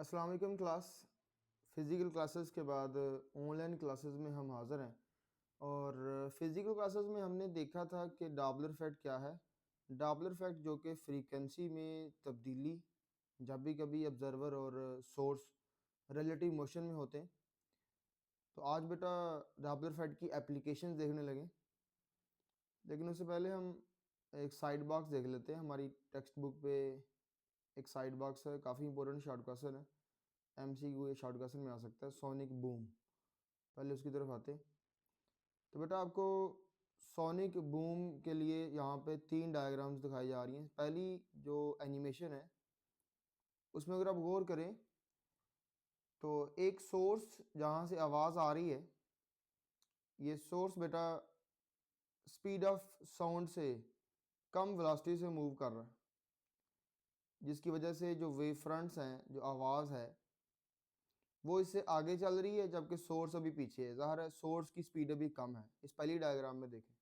अस्सलाम वालेकुम class. Physical classes के बाद ऑनलाइन क्लासेस में हम हाज़िर हैं और फ़िज़िकल क्लासेस में हमने देखा था कि डॉपलर इफ़ेक्ट क्या है। डॉपलर इफ़ेक्ट जो कि फ्रीक्वेंसी में तब्दीली जब भी कभी ऑब्ज़र्वर और सोर्स रिलेटिव मोशन में होते हैं। तो आज बेटा डॉपलर इफ़ेक्ट की एप्लीकेशंस देखने लगे, लेकिन उससे पहले हम एक साइड बॉक्स देख लेते हैं। हमारी टेक्स्ट बुक पे एक साइड बॉक्स है, काफ़ी इंपॉर्टेंट शॉर्ट क्वेश्चन है। एमसीक्यू ये शॉर्ट क्वेश्चन में आ सकता है, सोनिक बूम। पहले उसकी तरफ आते हैं। तो बेटा आपको सोनिक बूम के लिए यहाँ पे 3 डायग्राम्स दिखाई जा रही हैं। पहली जो एनिमेशन है उसमें अगर आप गौर करें तो एक सोर्स जहाँ से आवाज़ आ रही है, ये सोर्स बेटा स्पीड ऑफ साउंड से कम वेलोसिटी से मूव कर रहा है, जिसकी वजह से जो वेव फ्रंट्स हैं, जो आवाज़ है वो इससे आगे चल रही है, जबकि सोर्स अभी पीछे है। ज़ाहिर है सोर्स की स्पीड अभी कम है, इस पहली डायग्राम में देखें।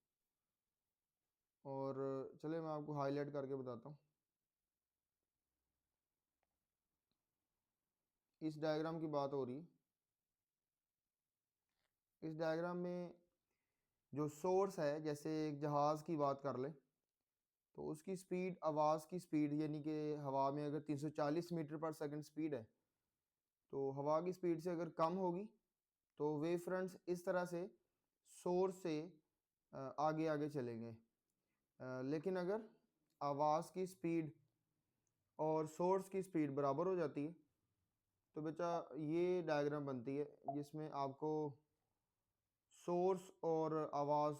और चलिए मैं आपको हाईलाइट करके बताता हूँ। इस डायग्राम की बात हो रही है। इस डायग्राम में जो सोर्स है, जैसे एक जहाज़ की बात कर ले तो उसकी स्पीड आवाज़ की स्पीड यानी कि हवा में अगर 340 मीटर पर सेकंड स्पीड है, तो हवा की स्पीड से अगर कम होगी तो वेव फ्रंट्स इस तरह से सोर्स से आगे आगे चलेंगे। लेकिन अगर आवाज़ की स्पीड और सोर्स की स्पीड बराबर हो जाती है तो बेटा ये डायग्राम बनती है, जिसमें आपको सोर्स और आवाज़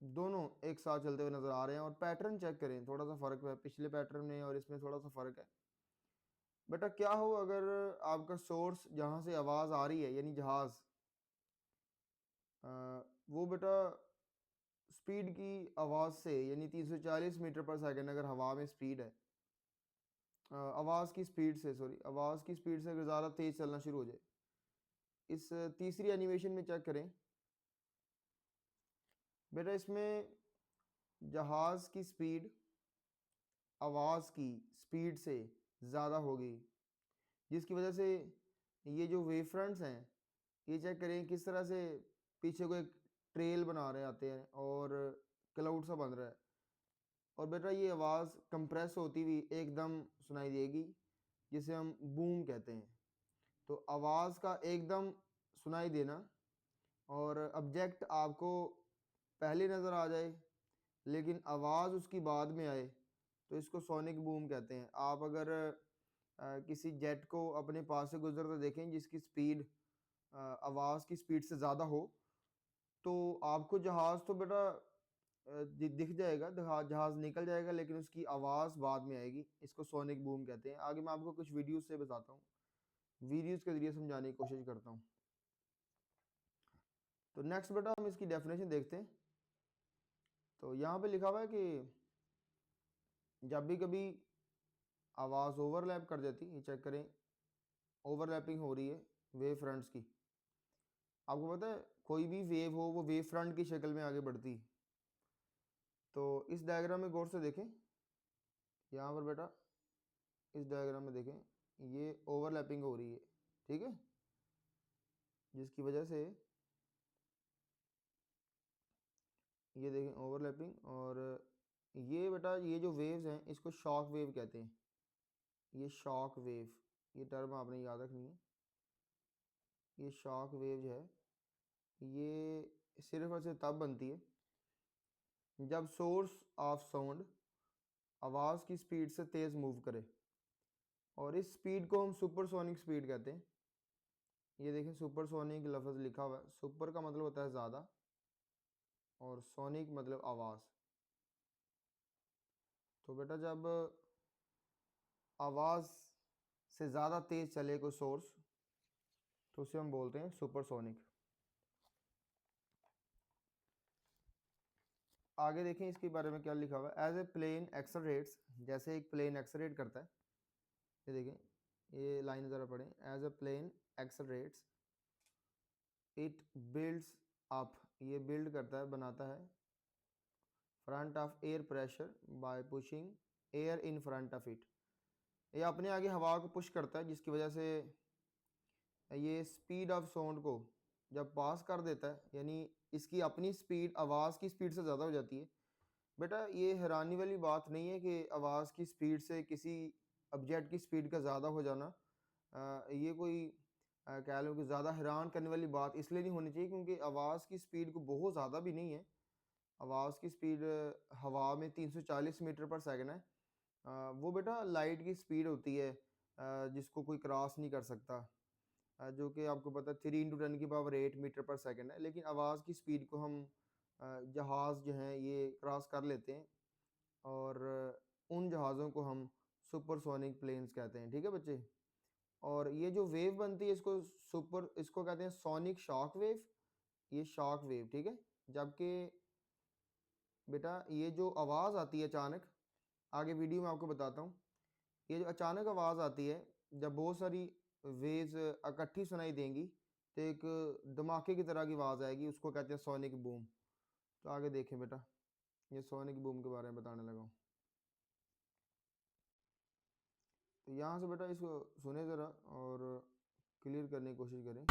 दोनों एक साथ चलते हुए नज़र आ रहे हैं। और पैटर्न चेक करें, थोड़ा सा फ़र्क है पिछले पैटर्न में और इसमें, थोड़ा सा फ़र्क है। बेटा क्या हो अगर आपका सोर्स जहाँ से आवाज़ आ रही है यानी जहाज़, वो बेटा स्पीड की आवाज़ से यानी 340 मीटर पर सेकंड अगर हवा में स्पीड है, आवाज़ की स्पीड से, सॉरी, आवाज़ की स्पीड से अगर ज़्यादा तेज़ चलना शुरू हो जाए। इस तीसरी एनिमेशन में चेक करें बेटा, इसमें जहाज़ की स्पीड आवाज़ की स्पीड से ज़्यादा होगी, जिसकी वजह से ये जो वेव फ्रंट्स हैं, ये चेक करें किस तरह से पीछे को एक ट्रेल बना रहे आते हैं और क्लाउड सा बन रहा है। और बेटा ये आवाज़ कंप्रेस होती हुई एकदम सुनाई देगी, जिसे हम बूम कहते हैं। तो आवाज़ का एकदम सुनाई देना और ऑब्जेक्ट आपको पहले नज़र आ जाए लेकिन आवाज़ उसकी बाद में आए, तो इसको सोनिक बूम कहते हैं। आप अगर किसी जेट को अपने पास से गुजरते देखें जिसकी स्पीड आवाज़ की स्पीड से ज़्यादा हो, तो आपको जहाज़ तो बेटा दिख जाएगा, जहाज़ निकल जाएगा, लेकिन उसकी आवाज़ बाद में आएगी। इसको सोनिक बूम कहते हैं। आगे मैं आपको कुछ वीडियोज़ से बताता हूँ, वीडियोज़ के ज़रिए समझाने की कोशिश करता हूँ। तो नेक्स्ट बेटा हम इसकी डेफिनेशन देखते हैं। तो यहाँ पे लिखा हुआ है कि जब भी कभी आवाज़ ओवरलैप कर जाती, ये चेक करें, ओवरलैपिंग हो रही है वेव फ्रंट्स की। आपको पता है कोई भी वेव हो वो वेव फ्रंट की शक्ल में आगे बढ़ती। तो इस डायग्राम में गौर से देखें, यहाँ पर बेटा इस डायग्राम में देखें, ये ओवरलैपिंग हो रही है, ठीक है, जिसकी वजह से ये देखें ओवरलैपिंग। और ये बेटा ये जो वेव्स हैं इसको शॉक वेव कहते हैं। ये शॉक वेव, ये टर्म आपने याद रखनी है। ये शॉक वेव जो है ये सिर्फ और सिर्फ तब बनती है जब सोर्स ऑफ साउंड आवाज़ की स्पीड से तेज़ मूव करे, और इस स्पीड को हम सुपरसोनिक स्पीड कहते हैं। ये देखें सुपरसोनिक लफ्ज़ लिखा हुआ है। सुपर का मतलब होता है ज़्यादा और सोनिक मतलब आवाज़। तो बेटा जब आवाज़ से ज़्यादा तेज़ चले कोई सोर्स, तो उसे हम बोलते हैं सुपरसोनिक। आगे देखें इसके बारे में क्या लिखा हुआ है। एज ए प्लेन एक्सलरेट्स, जैसे एक प्लेन एक्सलरेट करता है, ये देखें, ये लाइन ज़रा पढ़ें। As a plane accelerates it builds up, ये बिल्ड करता है, बनाता है, front of air pressure by pushing air in front of it, ये अपने आगे हवा को पुश करता है, जिसकी वजह से ये स्पीड ऑफ साउंड को जब पास कर देता है, यानी इसकी अपनी स्पीड आवाज़ की स्पीड से ज़्यादा हो जाती है। बेटा ये हैरानी वाली बात नहीं है कि आवाज़ की स्पीड से किसी ऑब्जेक्ट की स्पीड का ज़्यादा हो जाना ये कोई कह लो कि ज़्यादा हैरान करने वाली बात इसलिए नहीं होनी चाहिए, क्योंकि आवाज़ की स्पीड को बहुत ज़्यादा भी नहीं है। आवाज़ की स्पीड हवा में 340 मीटर पर सेकंड है। वो बेटा लाइट की स्पीड होती है, जिसको कोई क्रॉस नहीं कर सकता, जो कि आपको पता है 3 × 10⁸ मीटर पर सेकंड है। लेकिन आवाज़ की स्पीड को हम जहाज़ जो हैं ये क्रॉस कर लेते हैं, और उन जहाज़ों को हम सुपरसोनिक प्लेन्स कहते हैं। ठीक है बच्चे। और ये जो वेव बनती है इसको कहते हैं सोनिक शॉक वेव, ये शॉक वेव। ठीक है। जबकि बेटा ये जो आवाज़ आती है अचानक, आगे वीडियो में आपको बताता हूँ, ये जो अचानक आवाज़ आती है जब बहुत सारी वेव्स इकट्ठी सुनाई देंगी तो एक धमाके की तरह की आवाज़ आएगी, उसको कहते हैं सोनिक बूम। तो आगे देखें बेटा, ये सोनिक बूम के बारे में बताने लगा हूँ। तो यहाँ से बेटा इसको सुने ज़रा और क्लियर करने की कोशिश करें।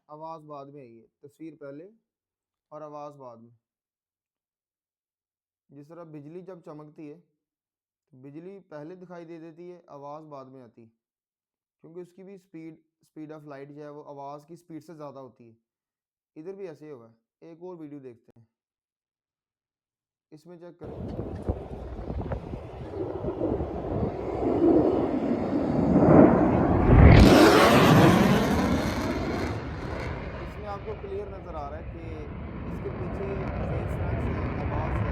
आवाज़ बाद में आई है, तस्वीर पहले और आवाज़ बाद में। जिस तरह बिजली जब चमकती है तो बिजली पहले दिखाई दे देती है, आवाज़ बाद में आती है, क्योंकि उसकी भी स्पीड ऑफ लाइट जो है वो आवाज़ की स्पीड से ज़्यादा होती है। इधर भी ऐसे ही होगा। एक और वीडियो देखते हैं, इसमें चेक करें। इसमें आपको क्लियर नज़र आ रहा है कि इसके पीछे आवाज़ है।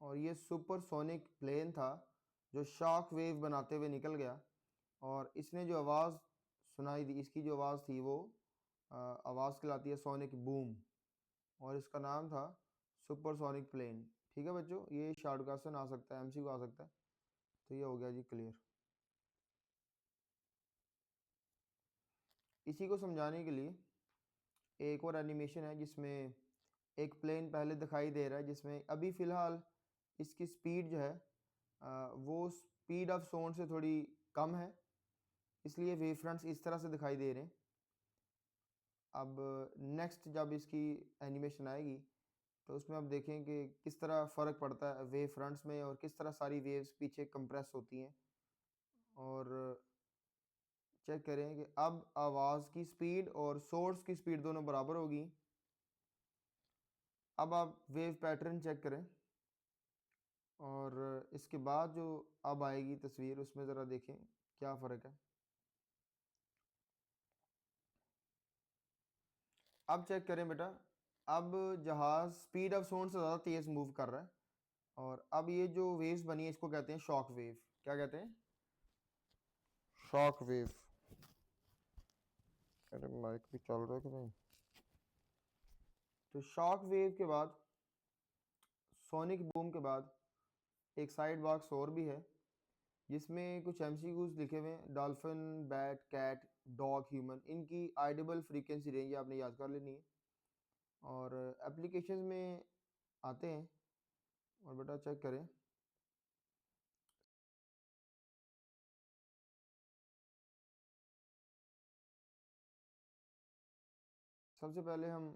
और ये सुपरसोनिक प्लेन था जो शॉक वेव बनाते हुए निकल गया, और इसने जो आवाज़ सुनाई दी, इसकी जो आवाज़ थी वो आवाज़ कहलाती है सोनिक बूम, और इसका नाम था सुपरसोनिक प्लेन। ठीक है बच्चों, ये शॉर्ट क्वेश्चन आ सकता है, एमसीक्यू आ सकता है। तो ये हो गया जी क्लियर। इसी को समझाने के लिए एक और एनिमेशन है जिसमें एक प्लेन पहले दिखाई दे रहा है, जिसमें अभी फ़िलहाल इसकी स्पीड जो है वो स्पीड ऑफ साउंड से थोड़ी कम है, इसलिए वेव फ्रंट्स इस तरह से दिखाई दे रहे हैं। अब नेक्स्ट जब इसकी एनिमेशन आएगी तो उसमें आप देखें कि किस तरह फ़र्क पड़ता है वेव फ्रंट्स में, और किस तरह सारी वेव्स पीछे कंप्रेस होती हैं। और चेक करें कि अब आवाज़ की स्पीड और सोर्स की स्पीड दोनों बराबर होगी। अब आप वेव पैटर्न चेक करें, और इसके बाद जो अब आएगी तस्वीर उसमें ज़रा देखें क्या फ़र्क है। अब चेक करें बेटा, अब जहाज़ स्पीड ऑफ साउंड से ज़्यादा तेज़ मूव कर रहा है, और अब ये जो वेव्स बनी है इसको कहते हैं शॉक वेव। क्या कहते हैं? Shock wave. अरे माइक भी चल रहा है कि नहीं? तो शॉक वेव के बाद, सोनिक बूम के बाद एक साइड बॉक्स और भी है जिसमें कुछ एमसीक्यूज लिखे हुए हैं। Dolphin, bat, cat, dog, human, इनकी आइडेबल फ्रीक्वेंसी रेंज आपने याद कर लेनी है, और एप्लीकेशन में आते हैं। और बेटा चेक करें, सबसे पहले हम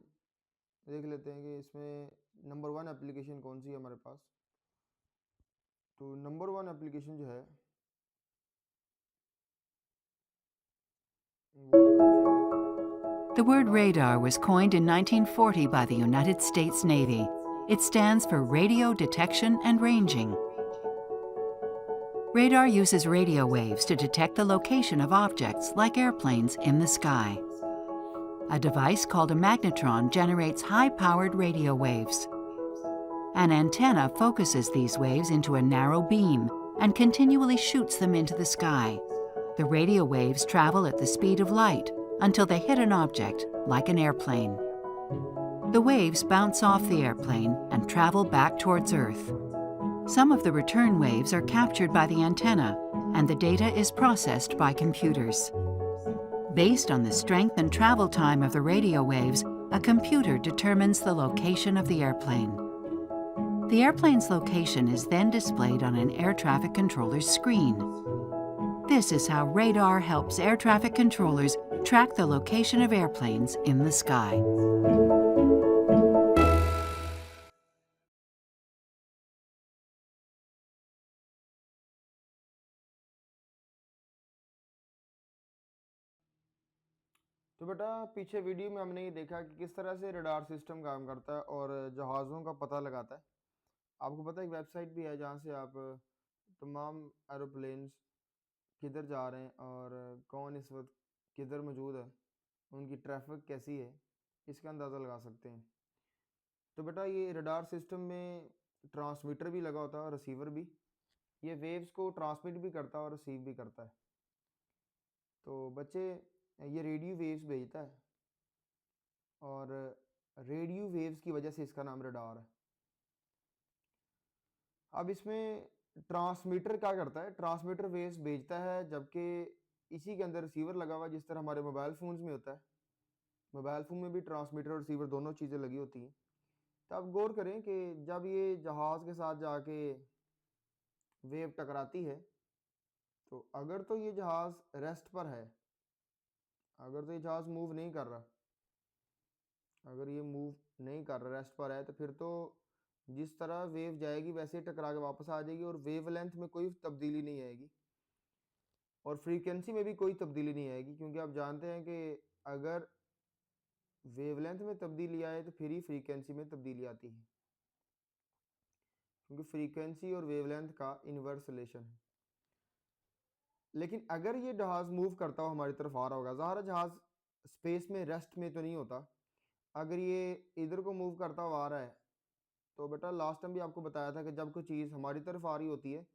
देख लेते हैं कि इसमें नंबर 1 एप्लीकेशन कौन सी है हमारे पास। तो नंबर 1 एप्लीकेशन जो है The word radar was coined in 1940 by the United States Navy. It stands for Radio Detection and Ranging. Radar uses radio waves to detect the location of objects like airplanes in the sky. A device called a magnetron generates high-powered radio waves. An antenna focuses these waves into a narrow beam and continually shoots them into the sky. The radio waves travel at the speed of light until they hit an object, like an airplane. The waves bounce off the airplane and travel back towards Earth. Some of the return waves are captured by the antenna, and the data is processed by computers. Based on the strength and travel time of the radio waves, a computer determines the location of the airplane. The airplane's location is then displayed on an air traffic controller's screen. This is how radar helps air traffic controllers track the location of airplanes in the sky. तो बेटा पीछे video में हमने ये देखा कि किस तरह से रडार सिस्टम काम करता है और जहाज़ों का पता लगाता है। आपको पता है एक वेबसाइट भी है जहाँ से आप तमाम एरोप्लेन्स किधर जा रहे हैं और कौन इस वक्त किधर मौजूद है, उनकी ट्रैफिक कैसी है, इसका अंदाज़ा लगा सकते हैं। तो बेटा ये रडार सिस्टम में ट्रांसमीटर भी लगा होता है और रिसीवर भी। ये वेव्स को ट्रांसमिट भी करता है और रिसीव भी करता है। तो बच्चे ये रेडियो वेव्स भेजता है और रेडियो वेव्स की वजह से इसका नाम रडार है। अब इसमें ट्रांसमीटर क्या करता है, ट्रांसमीटर वेव्स भेजता है, जबकि इसी के अंदर रिसीवर लगा हुआ है, जिस तरह हमारे मोबाइल फ़ोन्स में होता है। मोबाइल फ़ोन में भी ट्रांसमीटर और रिसीवर दोनों चीज़ें लगी होती हैं। तो आप गौर करें कि जब ये जहाज़ के साथ जाके वेव टकराती है, तो अगर तो ये जहाज़ रेस्ट पर है, अगर तो ये जहाज़ मूव नहीं कर रहा, अगर ये मूव नहीं कर रहा, रेस्ट पर है, तो फिर तो जिस तरह वेव जाएगी वैसे ही टकरा के वापस आ जाएगी और वेवलेंथ में कोई तब्दीली नहीं आएगी और फ्रीक्वेंसी में भी कोई तब्दीली नहीं आएगी, क्योंकि आप जानते हैं कि अगर वेवलेंथ में तब्दीली आए तो फिर ही फ्रीक्वेंसी में तब्दीली आती है, क्योंकि फ्रीक्वेंसी और वेवलेंथ का इनवर्स रिलेशन है। लेकिन अगर ये जहाज़ मूव करता हो हमारी तरफ आ रहा होगा, ज़ाहिर है जहाज़ स्पेस में रेस्ट में तो नहीं होता। अगर ये इधर को मूव करता हुआ आ रहा है, तो बेटा लास्ट टाइम भी आपको बताया था कि जब कोई चीज़ हमारी तरफ आ रही होती है,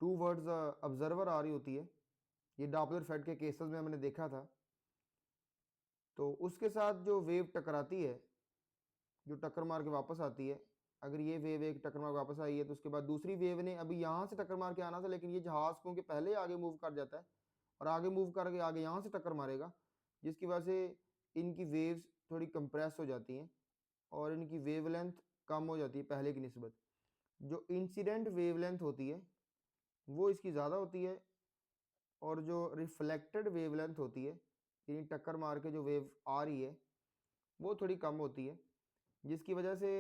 टू वर्ड्स ऑब्जर्वर आ रही होती है, ये डॉपलर इफेक्ट के केसेस में हमने देखा था, तो उसके साथ जो वेव टकराती है, जो टक्कर मार के वापस आती है, अगर ये वेव एक टक्कर मार के वापस आई है तो उसके बाद दूसरी वेव ने अभी यहाँ से टक्कर मार के आना था, लेकिन ये जहाज़ क्योंकि पहले आगे मूव कर जाता है और आगे मूव करके आगे यहाँ से टक्कर मारेगा, जिसकी वजह से इनकी वेव्स थोड़ी कंप्रेस हो जाती हैं और इनकी वेवलेंथ कम हो जाती है पहले की निस्बत। जो इंसिडेंट वेवलेंथ होती है वो इसकी ज़्यादा होती है और जो रिफ्लेक्टेड वेवलेंथ होती है, यानी टक्कर मार के जो वेव आ रही है, वो थोड़ी कम होती है, जिसकी वजह से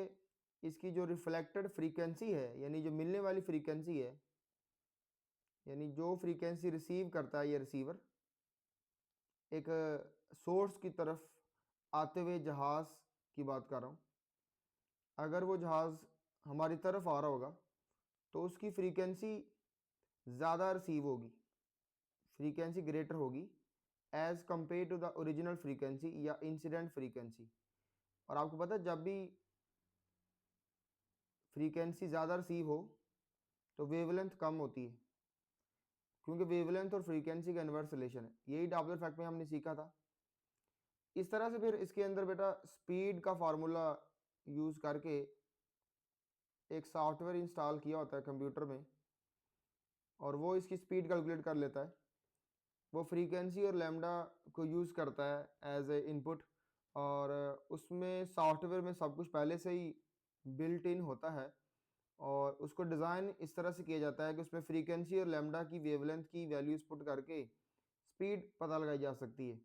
इसकी जो रिफ्लेक्टेड फ्रीक्वेंसी है, यानी जो मिलने वाली फ्रीक्वेंसी है, यानी जो फ्रीक्वेंसी रिसीव करता है ये रिसीवर एक सोर्स की तरफ आते हुए जहाज़ की बात कर रहा हूँ, अगर वो जहाज़ हमारी तरफ आ रहा होगा तो उसकी फ्रीक्वेंसी ज़्यादा रिसीव होगी, फ्रीक्वेंसी ग्रेटर होगी as compared to the original frequency या इंसिडेंट फ्रीक्वेंसी। और आपको पता है जब भी फ्रीक्वेंसी ज़्यादा रिसीव हो तो वेवलेंथ कम होती है, क्योंकि वेवलेंथ और फ्रीक्वेंसी का इनवर्स रिलेशन है। यही डॉपलर इफेक्ट में हमने सीखा था। इस तरह से फिर इसके अंदर बेटा स्पीड का फार्मूला यूज़ करके एक सॉफ्टवेयर इंस्टॉल किया होता है कंप्यूटर में और वो इसकी स्पीड कैलकुलेट कर लेता है। वो फ्रीक्वेंसी और लैम्डा को यूज़ करता है एज ए इनपुट और उसमें सॉफ्टवेयर में सब कुछ पहले से ही बिल्ट इन होता है और उसको डिज़ाइन इस तरह से किया जाता है कि उसमें फ्रीक्वेंसी और लैम्डा की वेवलेंथ की वैल्यूज़ पुट करके स्पीड पता लगाई जा सकती है।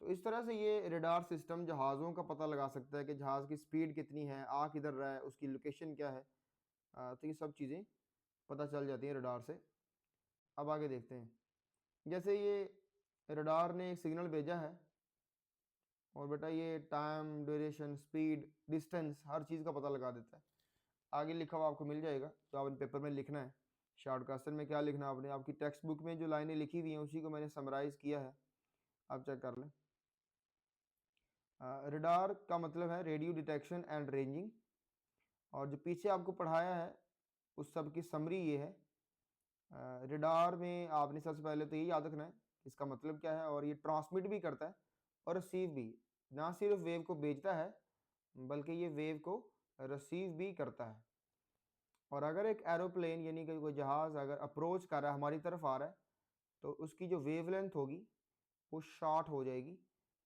तो इस तरह से ये रडार सिस्टम जहाज़ों का पता लगा सकता है कि जहाज़ की स्पीड कितनी है, आ किधर रहा है, उसकी लोकेशन क्या है। तो ये सब चीज़ें पता चल जाती हैं रडार से। अब आगे देखते हैं। जैसे ये रडार ने एक सिग्नल भेजा है और बेटा ये टाइम, ड्यूरेशन, स्पीड, डिस्टेंस हर चीज़ का पता लगा देता है। आगे लिखा हुआ आपको मिल जाएगा, तो आपने पेपर में लिखना है। शॉर्ट क्वेश्चन में क्या लिखना है आपने, आपकी टेक्स्ट बुक में जो लाइनें लिखी हुई हैं उसी को मैंने समराइज़ किया है, आप चेक कर लें। रडार का मतलब है रेडियो डिटेक्शन एंड रेंजिंग, और जो पीछे आपको पढ़ाया है उस सब की समरी ये है। रडार में आपने सबसे पहले तो ये याद रखना है इसका मतलब क्या है, और ये ट्रांसमिट भी करता है और रिसीव भी, ना सिर्फ वेव को भेजता है बल्कि ये वेव को रिसीव भी करता है। और अगर एक एरोप्लेन यानी कि कोई जहाज़ अगर अप्रोच कर रहा है, हमारी तरफ आ रहा है, तो उसकी जो वेवलेंथ होगी वो शॉर्ट हो जाएगी,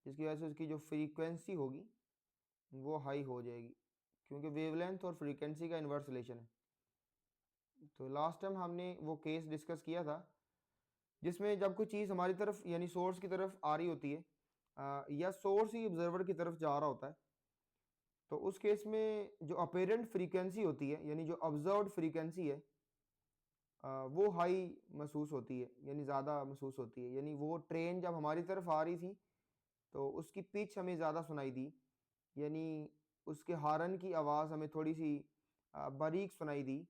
जिसकी वजह से उसकी जो फ्रीक्वेंसी होगी वो हाई हो जाएगी, क्योंकि वेवलेंथ और फ्रीक्वेंसी का इन्वर्स रिलेशन है। तो लास्ट टाइम हमने वो केस डिस्कस किया था जिसमें जब कोई चीज़ हमारी तरफ यानी सोर्स की तरफ आ रही होती है या सोर्स ही ऑब्जर्वर की तरफ जा रहा होता है, तो उस केस में जो अपेरेंट फ्रीक्वेंसी होती है यानी जो ऑब्जर्व्ड फ्रीक्वेंसी है वो हाई महसूस होती है, यानी ज़्यादा महसूस होती है। यानी वो ट्रेन जब हमारी तरफ आ रही थी तो उसकी पिच हमें ज़्यादा सुनाई दी, यानी उसके हॉर्न की आवाज़ हमें थोड़ी सी बारीक सुनाई दी।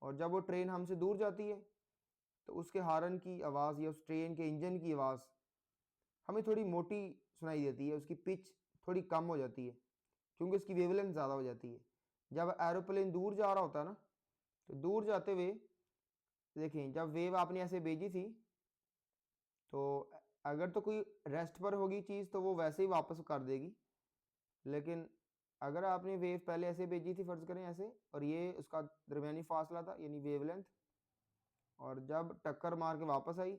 और जब वो ट्रेन हमसे दूर जाती है तो उसके हॉर्न की आवाज़ या उस ट्रेन के इंजन की आवाज़ हमें थोड़ी मोटी सुनाई देती है, उसकी पिच थोड़ी कम हो जाती है क्योंकि उसकी वेवलेंथ ज़्यादा हो जाती है। जब एरोप्लेन दूर जा रहा होता है ना, तो दूर जाते हुए देखें जब वेव आपने ऐसे भेजी थी तो अगर तो कोई रेस्ट पर होगी चीज़ तो वो वैसे ही वापस कर देगी, लेकिन अगर आपने वेव पहले ऐसे भेजी थी, फ़र्ज़ करें ऐसे, और ये उसका दरमियानी फासला था यानी वेवलेंथ, और जब टक्कर मार के वापस आई,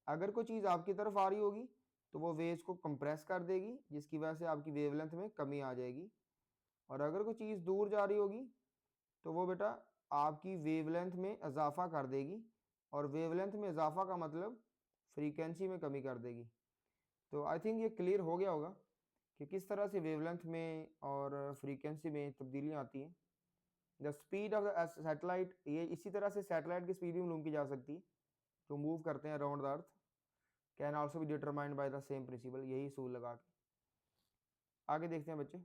अगर कोई चीज़ आपकी तरफ आ रही होगी तो वो वेव्स को कंप्रेस कर देगी, जिसकी वजह से आपकी वेवलेंथ में कमी आ जाएगी। और अगर कोई चीज़ दूर जा रही होगी तो वो बेटा आपकी वेवलेंथ में इजाफा कर देगी, और वेवलेंथ में इजाफा का मतलब फ्रीक्वेंसी में कमी कर देगी। तो आई थिंक ये क्लियर हो गया होगा कि किस तरह से वेवलेंथ में और फ्रीक्वेंसी में तब्दीलियाँ आती हैं। The speed of the satellite, ये इसी तरह से सैटेलाइट की स्पीड भी मालूम की जा सकती है जो मूव करते हैं around the earth, can also be determined by the same principle, यही सूल लगा के। आगे देखते हैं बच्चे।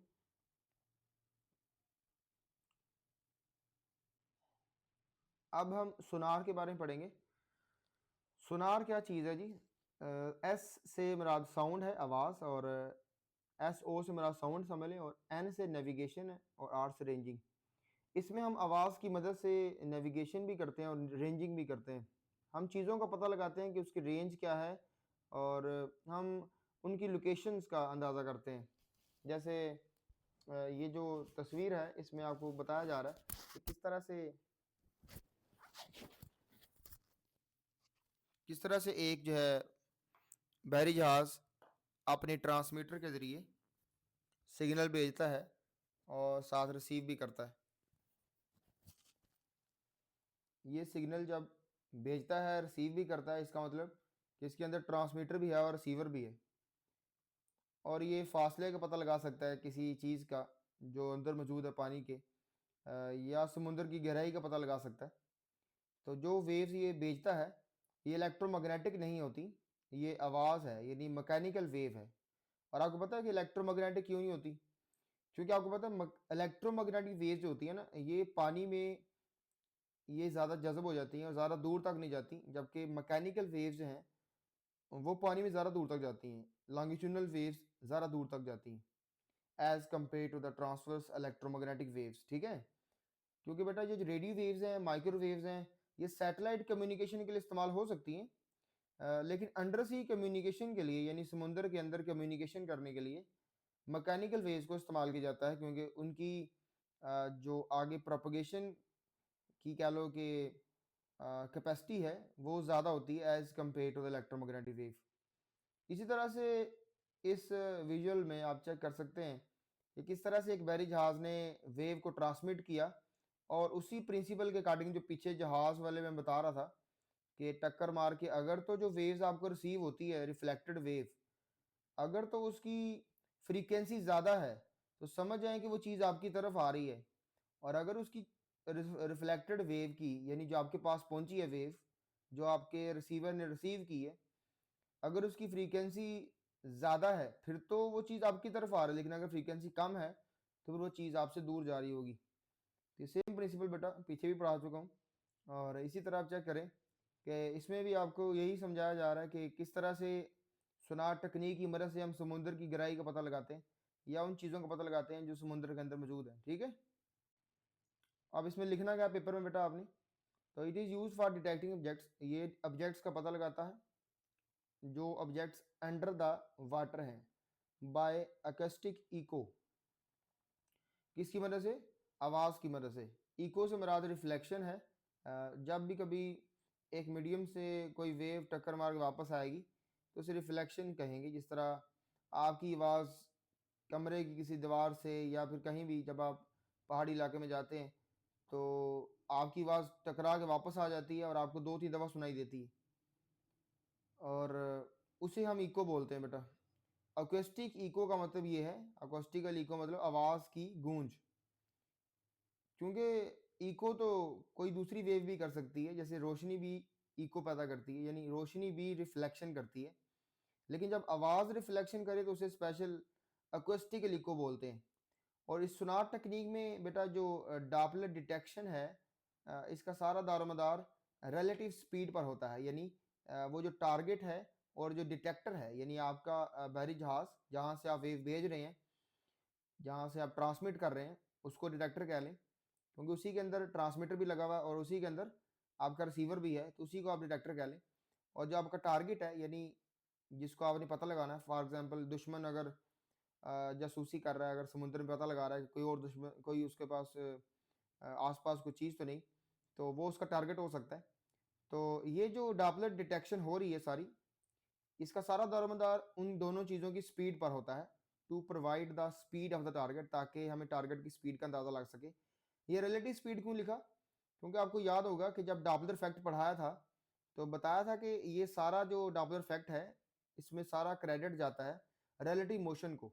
अब हम सोनार के बारे में पढ़ेंगे। सोनार क्या चीज़ है जी? एस से मुराद साउंड है, आवाज़, और एस ओ से मुराद साउंड समझ लें, और एन से नेविगेशन है, और आर से रेंजिंग। इसमें हम आवाज़ की मदद से नेविगेशन भी करते हैं और रेंजिंग भी करते हैं। हम चीज़ों का पता लगाते हैं कि उसकी रेंज क्या है, और हम उनकी लोकेशंस का अंदाज़ा करते हैं। जैसे ये जो तस्वीर है इसमें आपको बताया जा रहा है कि किस तरह से एक जो है बहरी जहाज़ अपने ट्रांसमीटर के ज़रिए सिग्नल भेजता है और साथ रिसीव भी करता है। ये सिग्नल जब भेजता है रिसीव भी करता है, इसका मतलब कि इसके अंदर ट्रांसमीटर भी है और रिसीवर भी है, और ये फासले का पता लगा सकता है किसी चीज़ का जो अंदर मौजूद है पानी के, या समुद्र की गहराई का पता लगा सकता है। तो जो वेव्स ये भेजता है ये इलेक्ट्रोमैग्नेटिक नहीं होती, ये आवाज़ है यानी मैकेनिकल वेव है। और आपको पता है कि इलेक्ट्रोमैग्नेटिक क्यों नहीं होती? क्योंकि आपको पता है इलेक्ट्रोमैग्नेटिक वेव जो होती है ना, ये पानी में ये ज़्यादा जज़ब हो जाती हैं और ज़्यादा दूर तक नहीं जाती, जबकि मैकेनिकल वेव्स जो हैं वो पानी में ज़्यादा दूर तक जाती हैं। लॉन्गिट्यूडनल वेव्स ज़्यादा दूर तक जाती हैं as compared to the transverse electromagnetic waves, ठीक है? क्योंकि बेटा ये जो रेडियो वेव्स हैं, माइक्रोवेव्स हैं, ये सैटेलाइट कम्युनिकेशन के लिए इस्तेमाल हो सकती हैं, लेकिन अंडर सी कम्युनिकेशन के लिए यानी समुद्र के अंदर कम्युनिकेशन करने के लिए मैकेनिकल वेव्स को इस्तेमाल किया जाता है, क्योंकि उनकी जो आगे प्रोपगेशन की कह लो कि कैपेसिटी है वो ज़्यादा होती है as compared to the electromagnetic wave. इसी तरह से इस विजुअल में आप चेक कर सकते हैं कि किस तरह से एक बहरी जहाज़ ने वेव को ट्रांसमिट किया, और उसी प्रिंसिपल के अकॉर्डिंग जो पीछे जहाज़ वाले में बता रहा था कि टक्कर मार के अगर तो जो वेव्स आपको रिसीव होती है रिफ्लेक्टेड वेव, अगर तो उसकी फ्रीक्वेंसी ज़्यादा है तो समझ जाएं कि वो चीज़ आपकी तरफ आ रही है, और अगर उसकी रिफ्लेक्टेड वेव की यानी जो आपके पास पहुंची है वेव जो आपके रिसीवर ने रिसीव की है, अगर उसकी फ्रीक्वेंसी ज़्यादा है फिर तो वो चीज़ आपकी तरफ आ रही है, लेकिन अगर फ्रीक्वेंसी कम है तो फिर वो चीज़ आपसे दूर जा रही होगी। तो सेम प्रिंसिपल बेटा पीछे भी पढ़ा चुका हूँ, और इसी तरह आप चेक करें कि इसमें भी आपको यही समझाया जा रहा है कि किस तरह से सोनार तकनीक की मदद से हम समुद्र की गहराई का पता लगाते हैं या उन चीज़ों का पता लगाते हैं जो समुद्र के अंदर मौजूद है, ठीक है? अब इसमें लिखना क्या पेपर में बेटा आपने तो it is use for detecting objects, ये ऑब्जेक्ट्स का पता लगाता है जो ऑब्जेक्ट्स अंडर द वाटर हैं, बाय अकस्टिक इको, किसकी मदद से, आवाज़ की मदद से। इको से मुराद रिफ्लेक्शन है। जब भी कभी एक मीडियम से कोई वेव टक्कर मार के वापस आएगी तो उसे रिफ्लेक्शन कहेंगे। जिस तरह आपकी आवाज़ कमरे की किसी दीवार से या फिर कहीं भी जब आप पहाड़ी इलाके में जाते हैं तो आपकी आवाज़ टकरा के वापस आ जाती है और आपको 2-3 दफ़ा सुनाई देती है, और उसे हम इको बोलते हैं बेटा। अकोस्टिक इको का मतलब ये है, अकोस्टिकल इको मतलब आवाज़ की गूंज, क्योंकि इको तो कोई दूसरी वेव भी कर सकती है, जैसे रोशनी भी इको पैदा करती है, यानी रोशनी भी रिफ्लेक्शन करती है। लेकिन जब आवाज़ रिफ्लेक्शन करे तो उसे स्पेशल अकोस्टिकल इको बोलते हैं। और इस सुनार टेक्निक में बेटा जो डॉपलर डिटेक्शन है, इसका सारा दारोमदार रिलेटिव स्पीड पर होता है। यानी वो जो टारगेट है और जो डिटेक्टर है, यानी आपका बहरी जहाज़ जहाँ से आप वेव भेज रहे हैं, जहाँ से आप ट्रांसमिट कर रहे हैं, उसको डिटेक्टर कह लें, क्योंकि उसी के अंदर ट्रांसमीटर भी लगा हुआ है और उसी के अंदर आपका रिसीवर भी है, तो उसी को आप डिटेक्टर कह लें। और जो आपका टारगेट है, यानी जिसको आपने पता लगाना है, फॉर एग्जांपल दुश्मन अगर जासूसी कर रहा है, अगर समुद्र में पता लगा रहा है कि कोई और दुश्मन, कोई उसके पास आसपास कोई चीज़ तो नहीं, तो वो उसका टारगेट हो सकता है। तो ये जो डॉपलर डिटेक्शन हो रही है सारी, इसका सारा दारोमदार उन दोनों चीज़ों की स्पीड पर होता है, to provide the speed of the target, ताकि हमें टारगेट की स्पीड का अंदाज़ा लग सके। ये रिलेटिव स्पीड क्यों लिखा, क्योंकि आपको याद होगा कि जब डॉपलर इफेक्ट पढ़ाया था तो बताया था कि ये सारा जो डॉपलर इफेक्ट है, इसमें सारा क्रेडिट जाता है रिलेटिव मोशन को,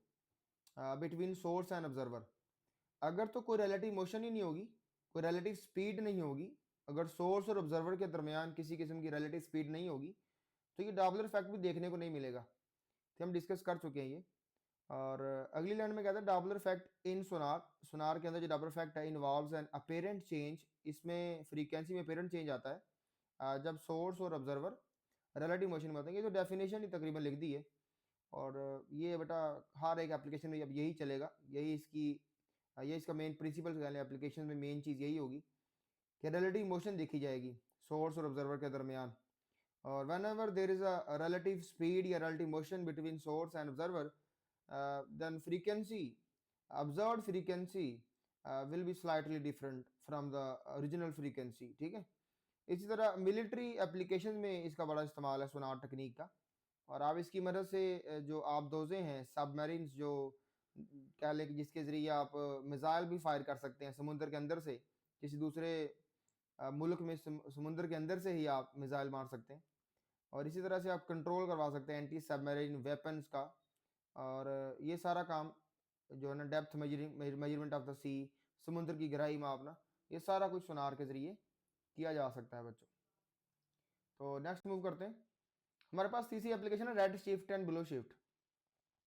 बिटवीन सोर्स एंड ऑब्जर्वर। अगर तो कोई रिलेटिव मोशन ही नहीं होगी, कोई रिलेटिव स्पीड नहीं होगी, अगर सोर्स और ऑब्जर्वर के दरमियान किसी किस्म की रिलेटिव स्पीड नहीं होगी, तो ये डॉपलर इफेक्ट भी देखने को नहीं मिलेगा। तो हम डिस्कस कर चुके हैं ये। और अगली लाइन में कहता है डॉपलर इफेक्ट इन सोनार, सोनार के अंदर जो डॉपलर इफेक्ट है इन्वॉल्व्स एन अपेरेंट चेंज, इसमें फ्रीक्वेंसी में अपेरेंट चेंज आता है जब सोर्स और ऑब्जर्वर रिलेटिव मोशन में होते हैं। ये तो डेफिनेशन ही तकरीबन लिख दी है, और ये बेटा हर एक एप्लीकेशन में अब यही चलेगा, यही इसकी ये इसका मेन प्रिंसिपल कह लें, एप्लीकेशन में मेन चीज़ यही होगी कि रिलेटिव मोशन देखी जाएगी सोर्स और ऑब्जर्वर के दरमियान। और whenever there is a relative speed या relative motion between source and observer, then frequency, observed frequency will be slightly different from the original frequency। ठीक है, इसी तरह मिलिट्री एप्लीकेशन में इसका बड़ा इस्तेमाल है सोनार टेक्निक का। और आप इसकी मदद से जो आबदोज़ें हैं, सबमरीन्स जो कह लें कि जिसके ज़रिए आप मिसाइल भी फायर कर सकते हैं समुद्र के अंदर से, किसी दूसरे मुल्क में समुद्र के अंदर से ही आप मिसाइल मार सकते हैं। और इसी तरह से आप कंट्रोल करवा सकते हैं एंटी सबमरीन वेपन्स का। और ये सारा काम जो है ना, डेप्थ मेजरमेंट ऑफ द सी, समुद्र की गहराई मापना, ये सारा कुछ सोनार के ज़रिए किया जा सकता है बच्चों। तो नेक्स्ट मूव करते हैं। हमारे पास तीसरी एप्लीकेशन है red shift and blue shift.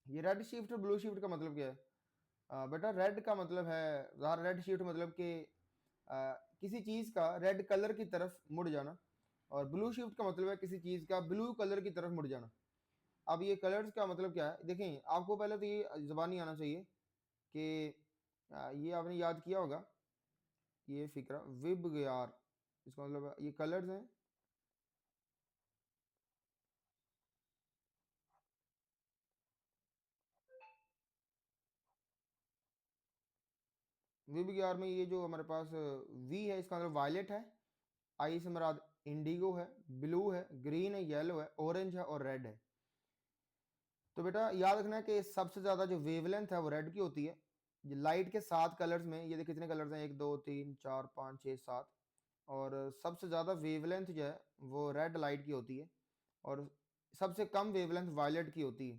ये रेड शिफ्ट और ब्लू शिफ्ट का मतलब क्या है? बेटा रेड का मतलब है, रेड शिफ्ट मतलब कि किसी चीज़ का रेड कलर की तरफ मुड़ जाना, और ब्लू शिफ्ट का मतलब है किसी चीज़ का ब्लू कलर की तरफ मुड़ जाना। अब ये कलर्स का मतलब क्या है, देखें आपको पहले तो ये ज़बानी आना चाहिए कि ये आपने याद किया होगा, ये फिक्रा विबग्यार, इसका मतलब ये कलर्स हैं। विबग्यार में ये जो हमारे पास वी है, इसका मतलब वायलेट है, आई से मुराद इंडिगो है, ब्लू है, ग्रीन है, येलो है, ऑरेंज है और रेड है। तो बेटा याद रखना है कि सबसे ज़्यादा जो वेवलेंथ है वो रेड की होती है। ये लाइट के 7 कलर्स में, ये देखिए कितने कलर्स हैं, 1 2 3 4 5 6 7, और सबसे ज़्यादा वेवलेंथ जो है वो रेड लाइट की होती है, और सबसे कम वेवलेंथ वायलेट की होती है।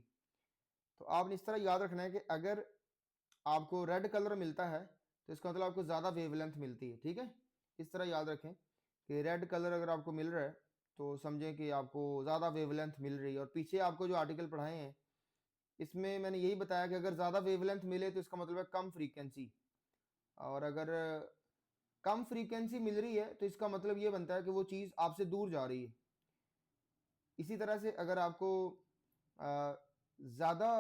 तो आपने इस तरह याद रखना है कि अगर आपको रेड कलर मिलता है तो इसका मतलब आपको ज़्यादा वेवलेंथ मिलती है। ठीक है, इस तरह याद रखें कि रेड कलर अगर आपको मिल रहा है तो समझें कि आपको ज़्यादा वेवलेंथ मिल रही है। और पीछे आपको जो आर्टिकल पढ़ाए हैं इसमें मैंने यही बताया कि अगर ज़्यादा वेवलेंथ मिले तो इसका मतलब है कम फ्रीक्वेंसी, और अगर कम फ्रीक्वेंसी मिल रही है तो इसका मतलब ये बनता है कि वो चीज़ आपसे दूर जा रही है। इसी तरह से अगर आपको ज़्यादा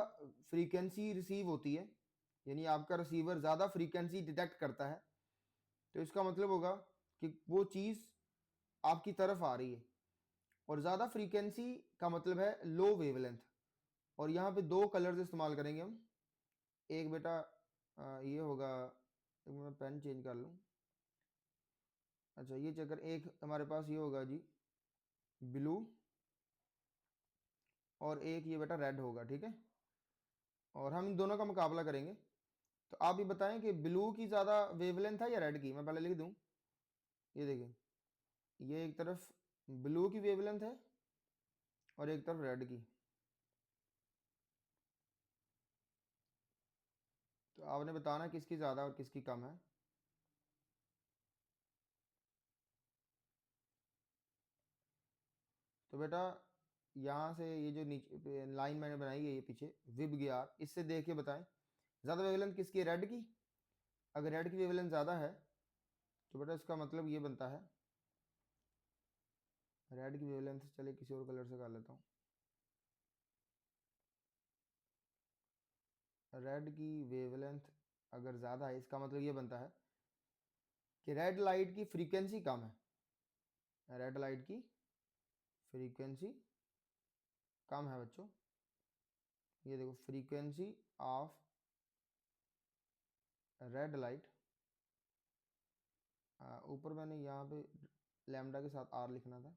फ्रीक्वेंसी रिसीव होती है, यानी आपका रिसीवर ज़्यादा फ्रीक्वेंसी डिटेक्ट करता है, तो इसका मतलब होगा कि वो चीज़ आपकी तरफ आ रही है, और ज़्यादा फ्रीक्वेंसी का मतलब है लो वेवलेंथ। और यहाँ पे दो कलर्स इस्तेमाल करेंगे हम। एक बेटा ये होगा, एक मैं पेन चेंज कर लूँ। अच्छा ये चक्कर, एक हमारे पास ये होगा जी ब्लू, और एक ये बेटा रेड होगा, ठीक है। और हम इन दोनों का मुकाबला करेंगे। तो आप ये बताएं कि ब्लू की ज़्यादा वेवलेंथ है या रेड की। मैं पहले लिख दूं, ये देखिए, ये एक तरफ ब्लू की वेवलेंथ है और एक तरफ रेड की। तो आपने बताना किसकी ज़्यादा और किसकी कम है। तो बेटा यहाँ से ये जो नीचे लाइन मैंने बनाई है, ये पीछे विब गियार, इससे देख के बताएं ज़्यादा वेवलेंथ किसकी है, रेड की। अगर रेड की वेवलेंथ ज़्यादा है तो बेटा इसका मतलब ये बनता है, रेड की वेवलेंथ, चलिए किसी और कलर से कर लेता हूँ। रेड की वेवलेंथ अगर ज़्यादा है, इसका मतलब ये बनता है कि रेड लाइट की फ्रीक्वेंसी कम है। रेड लाइट की फ्रीक्वेंसी कम है बच्चों। ये देखो, फ्रीक्वेंसी ऑफ रेड लाइट, ऊपर मैंने यहाँ पे लैम्डा के साथ आर लिखना था।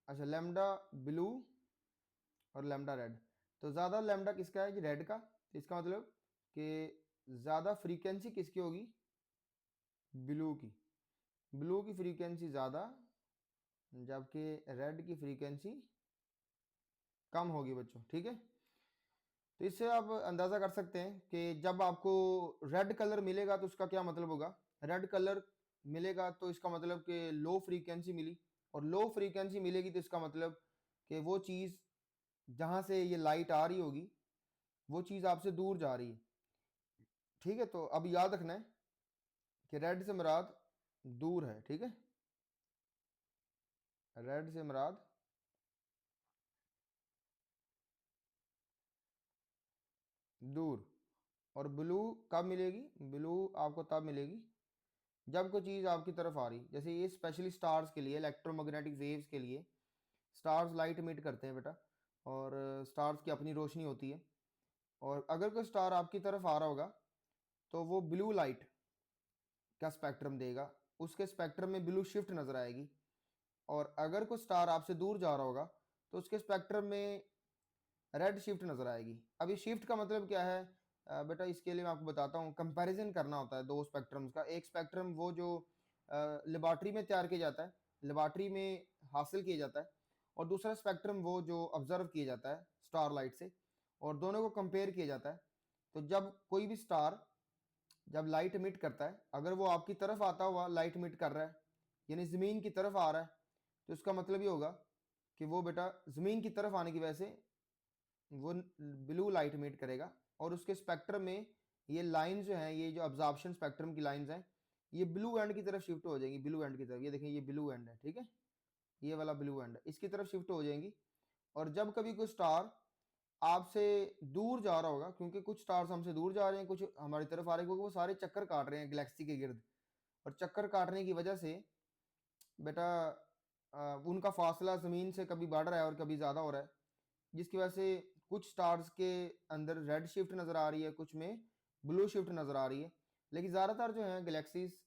अच्छा, लैम्डा ब्लू और लैम्डा रेड। तो ज़्यादा लैम्डा किसका है, रेड का। तो इसका मतलब कि ज़्यादा फ्रीक्वेंसी किसकी होगी, ब्लू की। ब्लू की फ्रीक्वेंसी ज़्यादा, जबकि रेड की फ्रीक्वेंसी कम होगी बच्चों, ठीक है। तो इससे आप अंदाज़ा कर सकते हैं कि जब आपको रेड कलर मिलेगा तो उसका क्या मतलब होगा। रेड कलर मिलेगा तो इसका मतलब कि लो फ्रीक्वेंसी मिली, और लो फ्रीक्वेंसी मिलेगी तो इसका मतलब कि वो चीज़ जहाँ से ये लाइट आ रही होगी वो चीज़ आपसे दूर जा रही है, ठीक है। तो अब याद रखना है कि रेड से मुराद दूर है, ठीक है। रेड से मुराद दूर। और ब्लू कब मिलेगी, ब्लू आपको तब मिलेगी जब कोई चीज़ आपकी तरफ आ रही, जैसे ये स्पेशली स्टार्स के लिए, इलेक्ट्रोमैग्नेटिक वेव्स के लिए। स्टार्स लाइट इमिट करते हैं बेटा, और स्टार्स की अपनी रोशनी होती है। और अगर कोई स्टार आपकी तरफ आ रहा होगा तो वो ब्लू लाइट का स्पेक्ट्रम देगा, उसके स्पेक्ट्रम में ब्लू शिफ्ट नज़र आएगी। और अगर कोई स्टार आपसे दूर जा रहा होगा तो उसके स्पेक्ट्रम में रेड शिफ्ट नज़र आएगी। अब ये शिफ्ट का मतलब क्या है, बेटा इसके लिए मैं आपको बताता हूँ। कंपैरिजन करना होता है दो स्पेक्ट्रम्स का। एक स्पेक्ट्रम वो जो लेबॉर्ट्री में तैयार किया जाता है, लेबॉर्ट्री में हासिल किया जाता है, और दूसरा स्पेक्ट्रम वो जो ऑब्जर्व किया जाता है स्टार लाइट से, और दोनों को कंपेयर किया जाता है। तो जब कोई भी स्टार जब लाइट इमिट करता है, अगर वो आपकी तरफ आता हुआ लाइट इमिट कर रहा है, यानी ज़मीन की तरफ आ रहा है, तो इसका मतलब ये होगा कि वो बेटा ज़मीन की तरफ आने की वजह से वो ब्लू लाइट इमिट करेगा। और उसके स्पेक्ट्रम में ये लाइन जो है, ये जो अब्जॉर्प्शन स्पेक्ट्रम की लाइंस हैं, ये ब्लू एंड की तरफ शिफ्ट हो जाएंगी, ब्लू एंड की तरफ। ये देखें, ये ब्लू एंड है, ठीक है, ये वाला ब्लू एंड है, इसकी तरफ शिफ्ट हो जाएंगी। और जब कभी कोई स्टार आपसे दूर जा रहा होगा, क्योंकि कुछ स्टार्स हमसे दूर जा रहे हैं, कुछ हमारी तरफ आ रहे हैं, क्योंकि वो सारे चक्कर काट रहे हैं गैलेक्सी के गिर्द। और चक्कर काटने की वजह से बेटा उनका फासला ज़मीन से कभी बढ़ रहा है और कभी ज़्यादा हो रहा है, जिसकी वजह से कुछ स्टार्स के अंदर रेड शिफ्ट नज़र आ रही है, कुछ में ब्लू शिफ्ट नज़र आ रही है। लेकिन ज़्यादातर जो हैं गैलेक्सीज,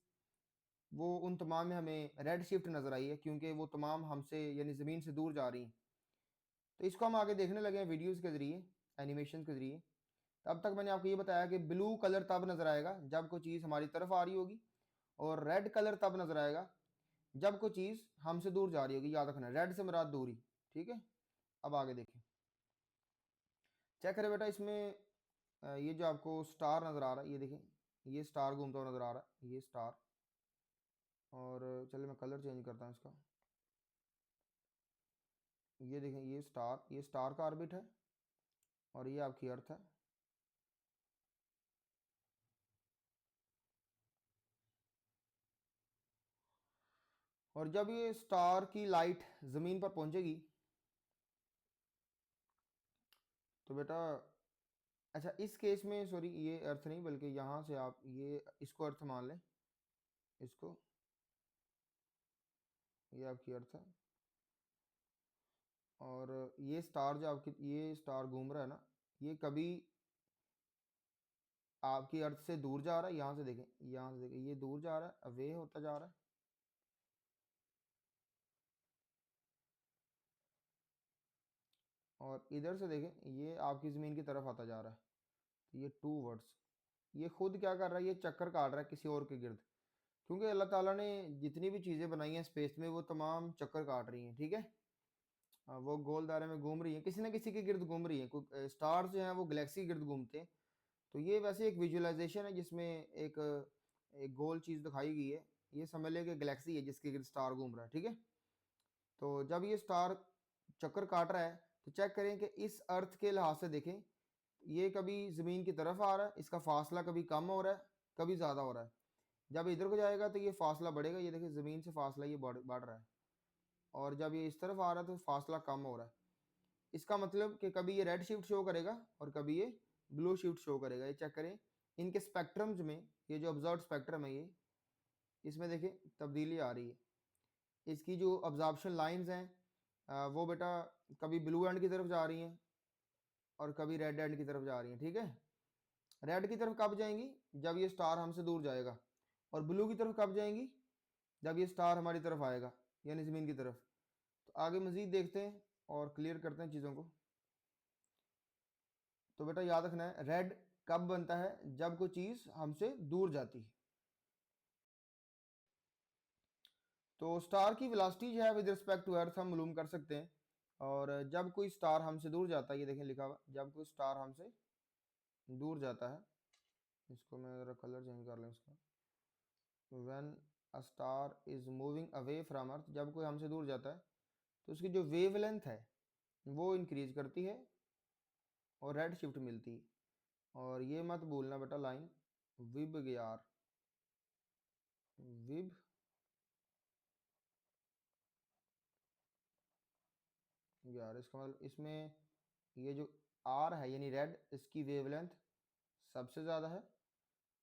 वो उन तमाम में हमें रेड शिफ्ट नज़र आई है, क्योंकि वो तमाम हमसे यानी ज़मीन से दूर जा रही हैं। तो इसको हम आगे देखने लगे हैं वीडियोज़ के ज़रिए, एनिमेशन के ज़रिए। तब तक मैंने आपको ये बताया कि ब्लू कलर तब नज़र आएगा जब कोई चीज़ हमारी तरफ आ रही होगी, और रेड कलर तब नज़र आएगा जब कोई चीज़ हमसे दूर जा रही होगी। याद रखना, रेड से मुराद दूरी, ठीक है। अब आगे देखें, चेक करें बेटा, इसमें ये जो आपको स्टार नज़र आ रहा है, ये देखें, ये स्टार घूमता हुआ नज़र आ रहा है, ये स्टार। और चलिए मैं कलर चेंज करता हूँ इसका। ये देखें, ये स्टार का ऑर्बिट है, और ये आपकी अर्थ है। और जब ये स्टार की लाइट ज़मीन पर पहुंचेगी तो बेटा, अच्छा इस केस में सॉरी, ये अर्थ नहीं, बल्कि यहाँ से आप ये इसको अर्थ मान लें, इसको, ये आपकी अर्थ है, और ये स्टार जो आपकी, ये स्टार घूम रहा है ना, ये कभी आपकी अर्थ से दूर जा रहा है, यहाँ से देखें, यहाँ से देखें, ये दूर जा रहा है, अवे होता जा रहा है, और इधर से देखें ये आपकी ज़मीन की तरफ आता जा रहा है। तो ये टू वर्ड्स, ये खुद क्या कर रहा है, ये चक्कर काट रहा है किसी और के गिर्द, क्योंकि अल्लाह ताला ने जितनी भी चीज़ें बनाई हैं स्पेस में वो तमाम चक्कर काट रही हैं, ठीक है। वो गोल दायरे में घूम रही हैं, किसी न किसी के गिर्द घूम रही हैं। कोई स्टार्स जो हैं वो गैलेक्सी के गिर्द घूमते हैं। तो ये वैसे एक विजुअलाइजेशन है जिसमें एक एक गोल चीज़ दिखाई गई है। ये समझ लें कि गैलेक्सी है जिसके गिर्द स्टार घूम रहा है, ठीक है। तो जब ये स्टार चक्कर काट रहा है तो चेक करें कि इस अर्थ के लिहाज से देखें, ये कभी ज़मीन की तरफ आ रहा है, इसका फासला कभी कम हो रहा है, कभी ज़्यादा हो रहा है। जब इधर को जाएगा तो ये फासला बढ़ेगा, ये देखिए ज़मीन से फासला ये बढ़ रहा है, और जब ये इस तरफ आ रहा है तो फासला कम हो रहा है। इसका मतलब कि कभी ये रेड शिफ्ट शो करेगा और कभी ये ब्लू शिफ्ट शो करेगा। ये चेक करें इनके स्पेक्ट्रम्स में, ये जो ऑब्जर्व स्पेक्ट्रम है ये, इसमें देखें तब्दीली आ रही है। इसकी जो ऑब्जर्प्शन लाइंस हैं वो बेटा कभी ब्लू एंड की तरफ जा रही हैं और कभी रेड एंड की तरफ जा रही हैं, ठीक है। रेड की तरफ कब जाएंगी, जब ये स्टार हमसे दूर जाएगा, और ब्लू की तरफ कब जाएंगी, जब ये स्टार हमारी तरफ आएगा, यानी ज़मीन की तरफ। तो आगे मज़ीद देखते हैं और क्लियर करते हैं चीज़ों को। तो बेटा याद रखना है, रेड कब बनता है, जब कोई चीज़ हमसे दूर जाती है। तो स्टार की वेलोसिटी जो है विद रिस्पेक्ट टू अर्थ हम मालूम कर सकते हैं, और जब कोई स्टार हमसे दूर जाता है, ये देखें लिखा हुआ, जब कोई स्टार हमसे दूर जाता है, इसको मैं ज़रा कलर चेंज कर लूँ इसका। When a star is moving away from earth, जब कोई हमसे दूर जाता है तो उसकी जो वेवलेंथ है वो इंक्रीज करती है और रेड शिफ्ट मिलती है। और ये मत भूलना बेटा लाइन, विब ग्यार, विब ग्यार, इसका मतलब इसमें ये जो आर है यानी रेड, इसकी वेवलेंथ सबसे ज़्यादा है।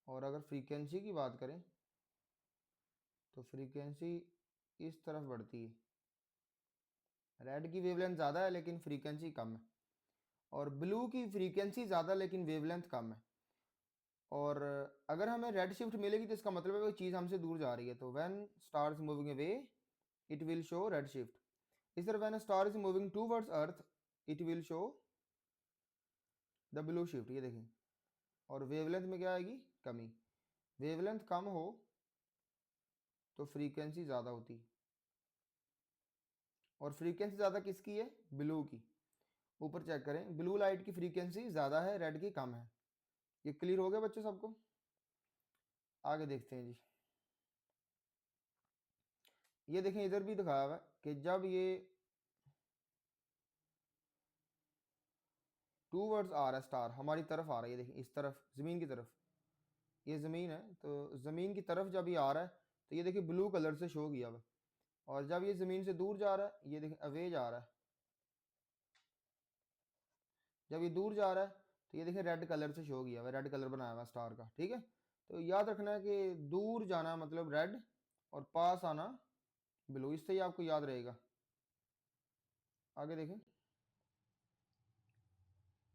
और अगर फ्रीक्वेंसी की बात करें तो फ्रीक्वेंसी इस तरफ बढ़ती है, रेड की वेवलेंथ ज़्यादा है लेकिन फ्रीक्वेंसी कम है, और ब्लू की फ्रीक्वेंसी ज़्यादा लेकिन वेवलेंथ कम है। और अगर हमें रेड शिफ्ट मिलेगी तो इसका मतलब है कोई चीज़ हमसे दूर जा रही है। तो when star is moving away it will show red shift. इस तरह when star is moving towards earth it will show the blue shift, ये देखें। और वेवलेंथ में क्या आएगी, कमी। वेवलेंथ कम हो तो फ्रीक्वेंसी ज़्यादा होती है, और फ्रीक्वेंसी ज़्यादा किसकी है, ब्लू की। ऊपर चेक करें, ब्लू लाइट की फ्रीक्वेंसी ज़्यादा है, रेड की कम है। ये क्लियर हो गया बच्चों सबको। आगे देखते हैं जी। ये देखें इधर भी दिखाया हुआ है कि जब ये टू वर्ड्स आ रहा है, स्टार हमारी तरफ आ रहा है, ये देखें इस तरफ ज़मीन की तरफ, ये ज़मीन है तो ज़मीन की तरफ जब ये आ रहा है तो ये देखिए ब्लू कलर से शो किया हुआ। और जब ये ज़मीन से दूर जा रहा है, ये देखें अवे जा रहा है, जब ये दूर जा रहा है तो ये देखें रेड कलर से शो किया हुआ, रेड कलर बनाया हुआ स्टार का, ठीक है। तो याद रखना है कि दूर जाना मतलब रेड और पास आना ब्लू, इससे ही आपको याद रहेगा। आगे देखें,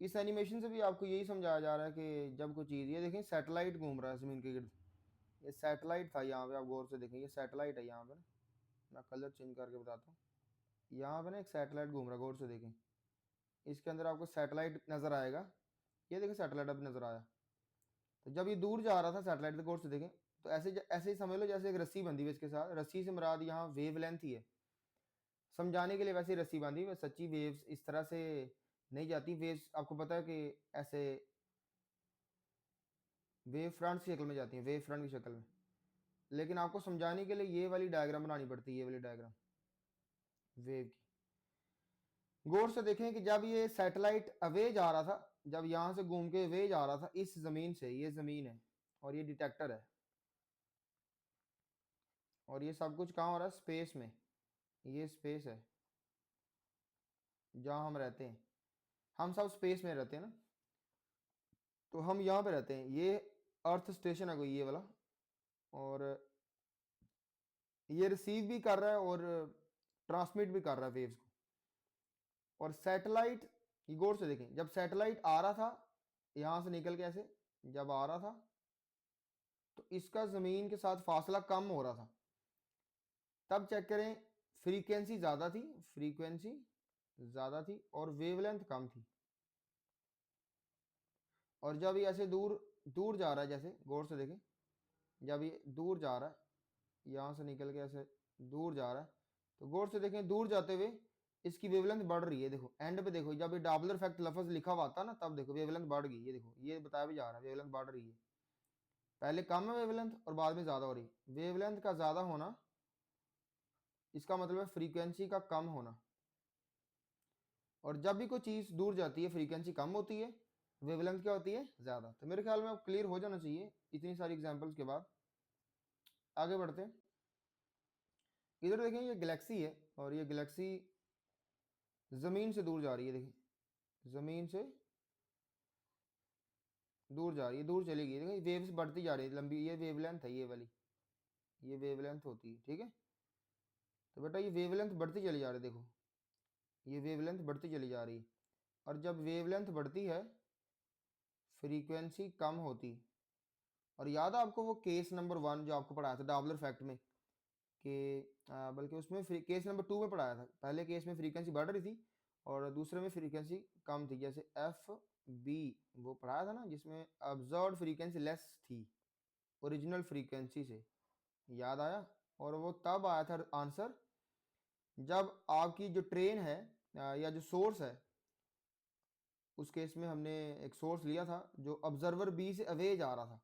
इस एनिमेशन से भी आपको यही समझाया जा रहा है कि जब कोई चीज़, ये देखें सैटेलाइट घूम रहा है ज़मीन के गिर्द, ये सैटेलाइट था यहाँ पे, आप गौर से देखें ये सैटेलाइट है यहाँ पे ना, मैं कलर चेंज करके बताता हूँ। यहाँ पे ना एक सैटेलाइट घूम रहा है, गौर से देखें, इसके अंदर आपको सैटेलाइट नज़र आएगा। ये देखें सैटेलाइट अब नज़र आया। तो जब ये दूर जा रहा था सैटेलाइट, गौर से देखें, तो ऐसे ऐसे ही समझ लो जैसे एक रस्सी बंधी हुई इसके साथ, रस्सी से मुराद यहाँ वेव लेंथ ही है। समझाने के लिए वैसे ही रस्सी बांधी हुई, सच्ची वेव्स इस तरह से नहीं जाती। वेव्स आपको पता है कि ऐसे वेव फ्रंट की शक्ल में जाती हैं, वेव फ्रंट की शक्ल में, लेकिन आपको समझाने के लिए ये वाली डायग्राम बनानी पड़ती है, ये वाली डायग्राम वेव की। गौर से देखें कि जब ये सैटेलाइट अवे जा रहा था, जब यहाँ से घूम के अवे जा रहा था इस ज़मीन से, ये ज़मीन है और ये डिटेक्टर है, और ये सब कुछ कहाँ हो रहा है, स्पेस में। ये स्पेस है जहाँ हम रहते हैं, हम सब स्पेस में रहते हैं ना, तो हम यहाँ पे रहते हैं। ये अर्थ स्टेशन है कोई ये वाला, और ये रिसीव भी कर रहा है और ट्रांसमिट भी कर रहा है वेव्स को। और सैटेलाइट, ये गौर से देखें, जब सैटेलाइट आ रहा था यहां से निकल के ऐसे जब आ रहा था तो इसका जमीन के साथ फासला कम हो रहा था, तब चेक करें फ्रीक्वेंसी ज्यादा थी, फ्रीक्वेंसी ज्यादा थी और वेवलेंथ कम थी। और जब ये ऐसे दूर दूर जा रहा है, जैसे गौर से देखें, जब ये दूर जा रहा है यहाँ से निकल के ऐसे दूर जा रहा है, तो गौर से देखें दूर जाते हुए इसकी वेवलेंथ बढ़ रही है। देखो एंड पे देखो, जब ये डॉपलर इफेक्ट लफ्ज लिखा हुआ था ना, तब देखो वेवलेंथ बढ़ गई। ये देखो ये बताया भी जा रहा है वेवलेंथ बढ़ रही है। पहले कम है वेवलेंथ और बाद में ज्यादा हो रही है। वेवलेंथ का ज्यादा होना इसका मतलब है फ्रीक्वेंसी का कम होना। और जब भी कोई चीज दूर जाती है फ्रीक्वेंसी कम होती है, वेवलेंथ क्या होती है, ज्यादा। तो मेरे ख्याल में अब क्लियर हो जाना चाहिए इतनी सारी एग्जांपल्स के बाद। आगे बढ़ते हैं। इधर देखें ये गैलेक्सी है और ये गैलेक्सी जमीन से दूर जा रही है। देखिए जमीन से दूर जा रही है, दूर चली गई। देखिए वेव्स बढ़ती जा रही है, लंबी, ये वेवलेंथ है, ये वाली ये वेवलेंथ होती है, ठीक है। तो बेटा ये वेवलेंथ बढ़ती चली जा रही है, देखो ये वेवलेंथ बढ़ती चली जा रही है। और जब वेवलेंथ बढ़ती है फ्रीक्वेंसी कम होती। और याद है आपको वो केस नंबर 1 जो आपको पढ़ाया था डॉपलर इफेक्ट में, कि बल्कि उसमें केस नंबर 2 में पढ़ाया था। पहले केस में फ्रीक्वेंसी बढ़ रही थी और दूसरे में फ्रीक्वेंसी कम थी, जैसे एफ बी वो पढ़ाया था ना, जिसमें ऑब्जर्व्ड फ्रीक्वेंसी लेस थी ओरिजिनल फ्रीक्वेंसी से, याद आया। और वो तब आया था आंसर जब आपकी जो ट्रेन है या जो सोर्स है, उस केस में हमने एक सोर्स लिया था जो ऑब्जर्वर बी से अवे जा रहा था।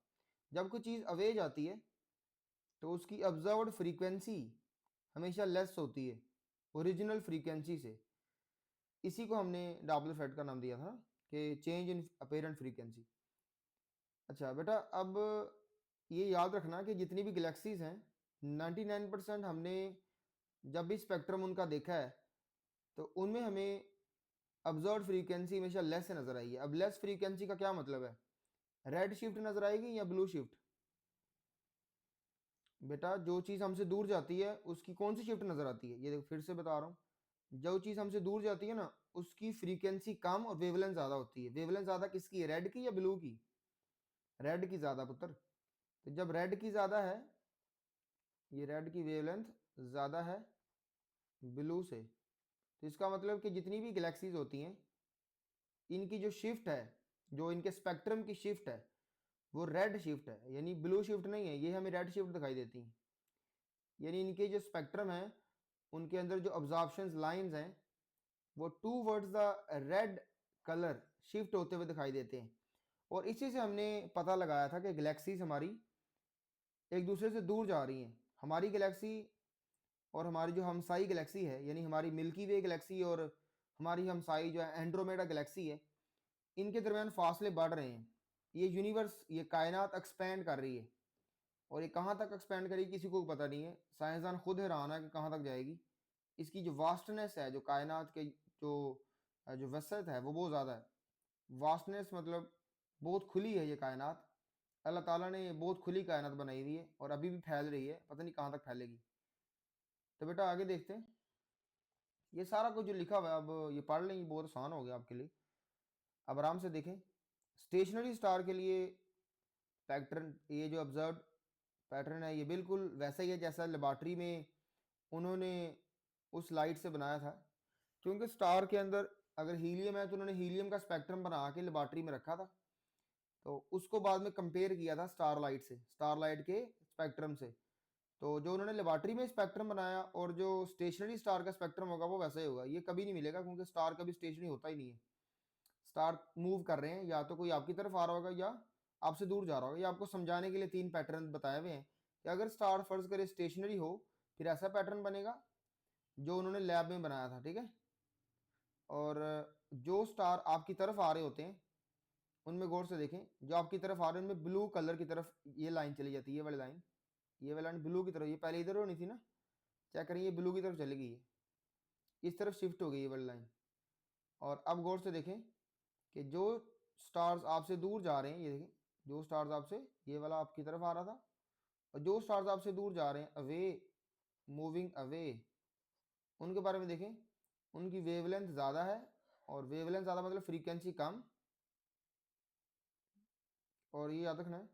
जब कोई चीज़ अवे जाती है तो उसकी ऑब्जर्व्ड फ्रीक्वेंसी हमेशा लेस होती है ओरिजिनल फ्रीक्वेंसी से। इसी को हमने डॉपलर इफेक्ट का नाम दिया था कि चेंज इन अपेरेंट फ्रीक्वेंसी। अच्छा बेटा, अब ये याद रखना कि जितनी भी गैलेक्सीज हैं 99% हमने जब भी स्पेक्ट्रम उनका देखा है तो उनमें हमें ऑब्जर्व्ड फ्रीक्वेंसी हमेशा लेस से नजर आई है। अब लेस फ्रीक्वेंसी का क्या मतलब है, रेड शिफ्ट नजर आएगी या ब्लू शिफ्ट? बेटा जो चीज़ हमसे दूर जाती है उसकी कौन सी शिफ्ट नजर आती है, ये देखो फिर से बता रहा हूँ। जो चीज़ हमसे दूर जाती है ना उसकी फ्रीक्वेंसी कम और वेवलेंथ ज़्यादा होती है। वेवलेंथ ज़्यादा किसकी है, रेड की या ब्लू की? रेड की ज़्यादा पुत्र। तो जब रेड की ज़्यादा है, ये रेड की वेवलेंथ ज़्यादा है ब्लू से, तो इसका मतलब कि जितनी भी गैलेक्सीज होती हैं इनकी जो शिफ्ट है, जो इनके स्पेक्ट्रम की शिफ्ट है वो रेड शिफ्ट है, यानी ब्लू शिफ्ट नहीं है। ये हमें रेड शिफ्ट दिखाई देती है। यानी इनके जो स्पेक्ट्रम है उनके अंदर जो ऑब्जॉर्प्शन लाइंस हैं वो towards the red colour shift होते हुए दिखाई देते हैं। और इसी से हमने पता लगाया था कि गैलेक्सीज हमारी एक दूसरे से दूर जा रही हैं। हमारी गैलेक्सी और हमारी जो हमसाई गैलेक्सी है, यानी हमारी मिल्की वे गैलेक्सी और हमारी हमसाई जो है एंड्रोमेडा गैलेक्सी है, इनके दरमियान फासले बढ़ रहे हैं। ये यूनिवर्स, ये कायनात एक्सपेंड कर रही है। और ये कहाँ तक एक्सपेंड करेगी किसी को पता नहीं है। साइंसदान खुद हैरान है कि कहाँ तक जाएगी। इसकी जो वास्टनेस है, जो कायनात के जो जो वसत है वो बहुत ज़्यादा है। वास्टनेस मतलब बहुत खुली है ये कायनात। अल्लाह ताला ने बहुत खुली कायनात बनाई हुई है और अभी भी फैल रही है, पता नहीं कहाँ तक फैलेगी। तो बेटा आगे देखते हैं। ये सारा कुछ जो लिखा हुआ है अब ये पढ़ लें, ये बहुत आसान हो गया आपके लिए। अब आराम से देखें। स्टेशनरी स्टार के लिए पैटर्न, ये जो ऑब्जर्व पैटर्न है ये बिल्कुल वैसा ही है जैसा लेबॉर्ट्री में उन्होंने उस लाइट से बनाया था। क्योंकि स्टार के अंदर अगर हीलियम है तो उन्होंने हीलियम का स्पेक्ट्रम बना के लेबॉर्ट्री में रखा था, तो उसको बाद में कंपेयर किया था स्टार लाइट से, स्टार लाइट के स्पेक्ट्रम से। तो जो उन्होंने लेबॉर्ट्री में स्पेक्ट्रम बनाया और जो स्टेशनरी स्टार का स्पेक्ट्रम होगा वो वैसा ही होगा। ये कभी नहीं मिलेगा क्योंकि स्टार कभी स्टेशनरी होता ही नहीं है। स्टार मूव कर रहे हैं, या तो कोई आपकी तरफ आ रहा होगा या आपसे दूर जा रहा होगा। ये आपको समझाने के लिए 3 पैटर्न बताए हुए हैं कि अगर स्टार फर्ज करे स्टेशनरी हो फिर ऐसा पैटर्न बनेगा जो उन्होंने लैब में बनाया था, ठीक है। और जो स्टार आपकी तरफ आ रहे होते हैं उनमें गौर से देखें, जो आपकी तरफ आ रहे हैं उनमें ब्लू कलर की तरफ ये लाइन चली जाती है, ये वाली लाइन, ये वाली लाइन ब्लू की तरफ। ये पहले इधर होनी थी ना, चेक करें, ये ब्लू की तरफ चली गई है, इस तरफ शिफ्ट हो गई ये वाली लाइन। और अब गौर से देखें कि जो स्टार्स आपसे दूर जा रहे हैं, ये देखें, जो स्टार्स आपसे, ये वाला आपकी तरफ आ रहा था, और जो स्टार्स आपसे दूर जा रहे हैं अवे, मूविंग अवे, उनके बारे में देखें, उनकी वेवलेंथ ज़्यादा है, और वेवलेंथ ज़्यादा मतलब फ्रीक्वेंसी कम। और ये याद रखना है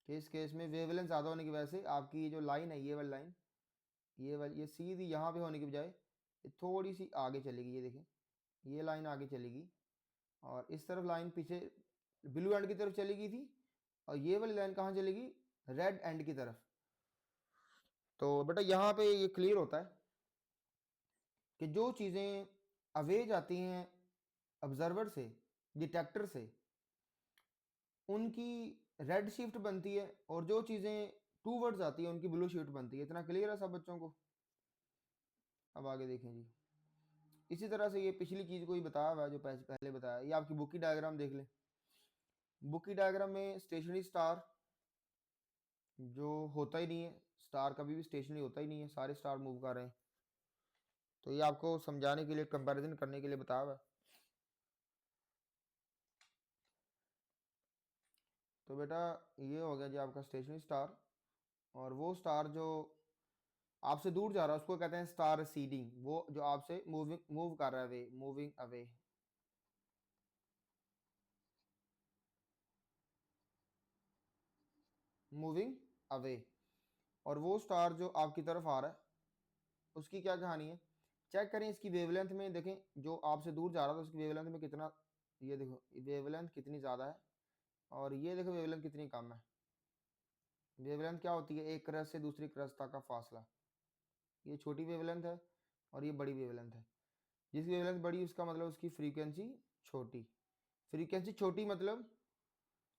कि इस केस में वेवलेंथ ज़्यादा होने की वजह से आपकी ये जो लाइन है, ये वाली लाइन, ये सीधी यहाँ पे होने की बजाय ये थोड़ी सी आगे चलेगी। ये देखें, ये लाइन आगे चलेगी, और इस तरफ लाइन पीछे ब्लू एंड की तरफ चलेगी थी, और ये वाली लाइन कहाँ चलेगी, रेड एंड की तरफ। तो बेटा यहाँ पे ये क्लियर होता है कि जो चीज़ें अवे जाती हैं ऑब्जर्वर से, डिटेक्टर से, उनकी रेड शिफ्ट बनती है, और जो चीज़ें टू वर्ड्स आती है उनकी ब्लू शिफ्ट बनती है। इतना क्लियर है सब बच्चों को? अब आगे देखें जी। इसी तरह से ये पिछली चीज़ को ही बताया हुआ है जो पहले बताया। ये आपकी बुक की डायग्राम देख लें। बुक की डायग्राम में स्टेशनरी स्टार जो होता ही नहीं है, स्टार कभी भी स्टेशनरी होता ही नहीं है, सारे स्टार मूव कर रहे हैं। तो ये आपको समझाने के लिए, कंपैरिजन करने के लिए बताया हुआ है। तो बेटा ये हो गया जी आपका स्टेशनरी स्टार, और वो स्टार जो आपसे दूर जा रहा है उसको कहते हैं स्टार रिसीडिंग, वो जो आपसे मूव कर रहा है, वे मूविंग अवे। Moving away. और वो स्टार जो आपकी तरफ आ रहा है उसकी क्या कहानी है, चेक करें इसकी वेवलेंथ में। देखें जो आपसे दूर जा रहा था उसकी वेवलेंथ में कितना, ये देखो वेवलेंथ कितनी ज़्यादा है, और ये देखो वेवलेंथ कितनी कम है। वेवलेंथ क्या होती है, एक क्रस्ट से दूसरी क्रस्ट तक का फासला। ये छोटी वेवलेंथ है और ये बड़ी वेवलेंथ है। जिसकी वेवलेंथ बड़ी उसका मतलब उसकी फ्रीक्वेंसी छोटी। फ्रीक्वेंसी छोटी मतलब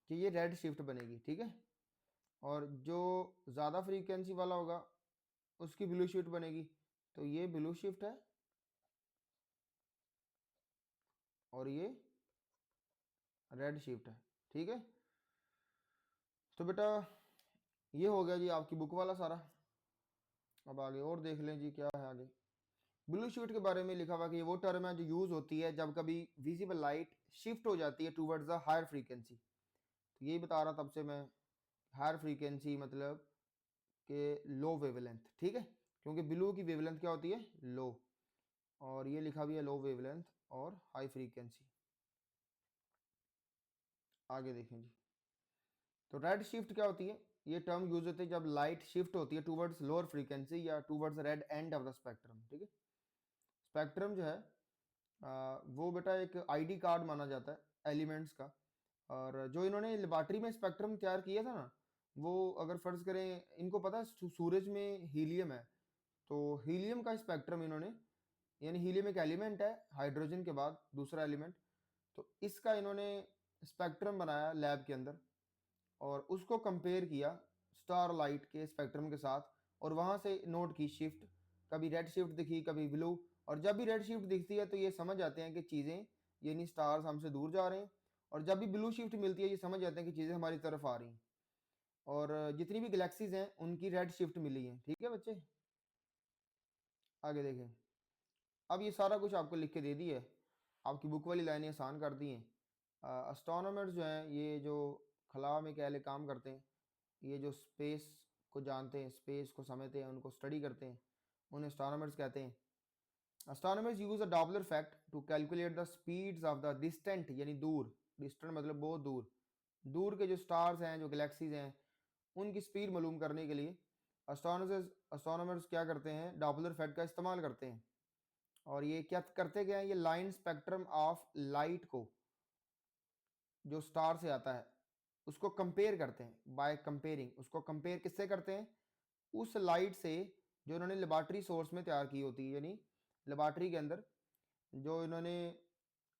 कि ये रेड शिफ्ट बनेगी, ठीक है। और जो ज़्यादा फ्रीक्वेंसी वाला होगा उसकी ब्लू शिफ्ट बनेगी। तो ये ब्लू शिफ्ट है और ये रेड शिफ्ट है, ठीक है। तो बेटा ये हो गया जी आपकी बुक वाला सारा। अब आगे और देख लें जी क्या है आगे। ब्लू शिफ्ट के बारे में लिखा हुआ कि ये वो टर्म है जो यूज होती है जब कभी विजिबल लाइट शिफ्ट हो जाती है टूवर्ड्स द हायर फ्रीक्वेंसी। तो यही बता रहा तब से मैं, हायर फ्रीक्वेंसी मतलब कि लो वेवलेंथ, ठीक है, क्योंकि ब्लू की वेवलेंथ क्या होती है, लो, और ये लिखा भी है लो वेवलेंथ और हाई फ्रीक्वेंसी। आगे देखें जी। तो रेड शिफ्ट क्या होती है, ये टर्म यूज होती है जब लाइट शिफ्ट होती है टूवर्ड्स लोअर फ्रीक्वेंसी या towards red end of the spectrum, ठीक है। स्पेक्ट्रम जो है वो बेटा एक आईडी कार्ड माना जाता है एलिमेंट्स का। और जो इन्होंने लेबॉर्ट्री में स्पेक्ट्रम तैयार किया था ना, वो अगर फर्ज करें, इनको पता है सूरज में हीलियम है, तो हीलियम का स्पेक्ट्रम इन्होंने, यानी हीलियम एक एलिमेंट है हाइड्रोजन के बाद दूसरा एलिमेंट, तो इसका इन्होंने स्पेक्ट्रम बनाया लैब के अंदर, और उसको कंपेयर किया स्टार लाइट के स्पेक्ट्रम के साथ, और वहाँ से नोट की शिफ्ट, कभी रेड शिफ्ट दिखी कभी ब्लू। और जब भी रेड शिफ्ट दिखती है तो ये समझ आते हैं कि चीज़ें, यानी स्टार्स हमसे दूर जा रहे हैं, और जब भी ब्लू शिफ्ट मिलती है ये समझ जाते हैं कि चीज़ें हमारी तरफ आ रही हैं। और जितनी भी गैलेक्सीज हैं उनकी रेड शिफ्ट मिली है, ठीक है बच्चे। आगे देखें। अब ये सारा कुछ आपको लिख के दे दी है, आपकी बुक वाली लाइनें आसान कर दी हैं। एस्ट्रोनॉमर्स जो हैं, ये जो खला में क्या काम करते हैं, ये जो स्पेस को जानते हैं, स्पेस को समझते हैं, उनको स्टडी करते हैं, उन्हें एस्ट्रोनॉमर्स कहते हैं। Astronomers use a Doppler effect to calculate the speeds of the distant, यानी दूर, डिस्टेंट मतलब बहुत दूर, दूर के जो स्टार्स हैं, जो गैलेक्सीज हैं, उनकी स्पीड मालूम करने के लिए एस्ट्रोनॉमर्स क्या करते हैं, डॉपलर फैक्ट का इस्तेमाल करते हैं। और ये क्या करते क्या है, ये लाइन स्पेक्ट्रम ऑफ लाइट को जो स्टार से आता है उसको कंपेयर करते हैं, बाय कंपेयरिंग। उसको कंपेयर किससे करते हैं, उस लाइट से जो इन्होंने लेबॉर्ट्री सोर्स में तैयार की होती है, यानी लेबॉर्ट्री के अंदर जो इन्होंने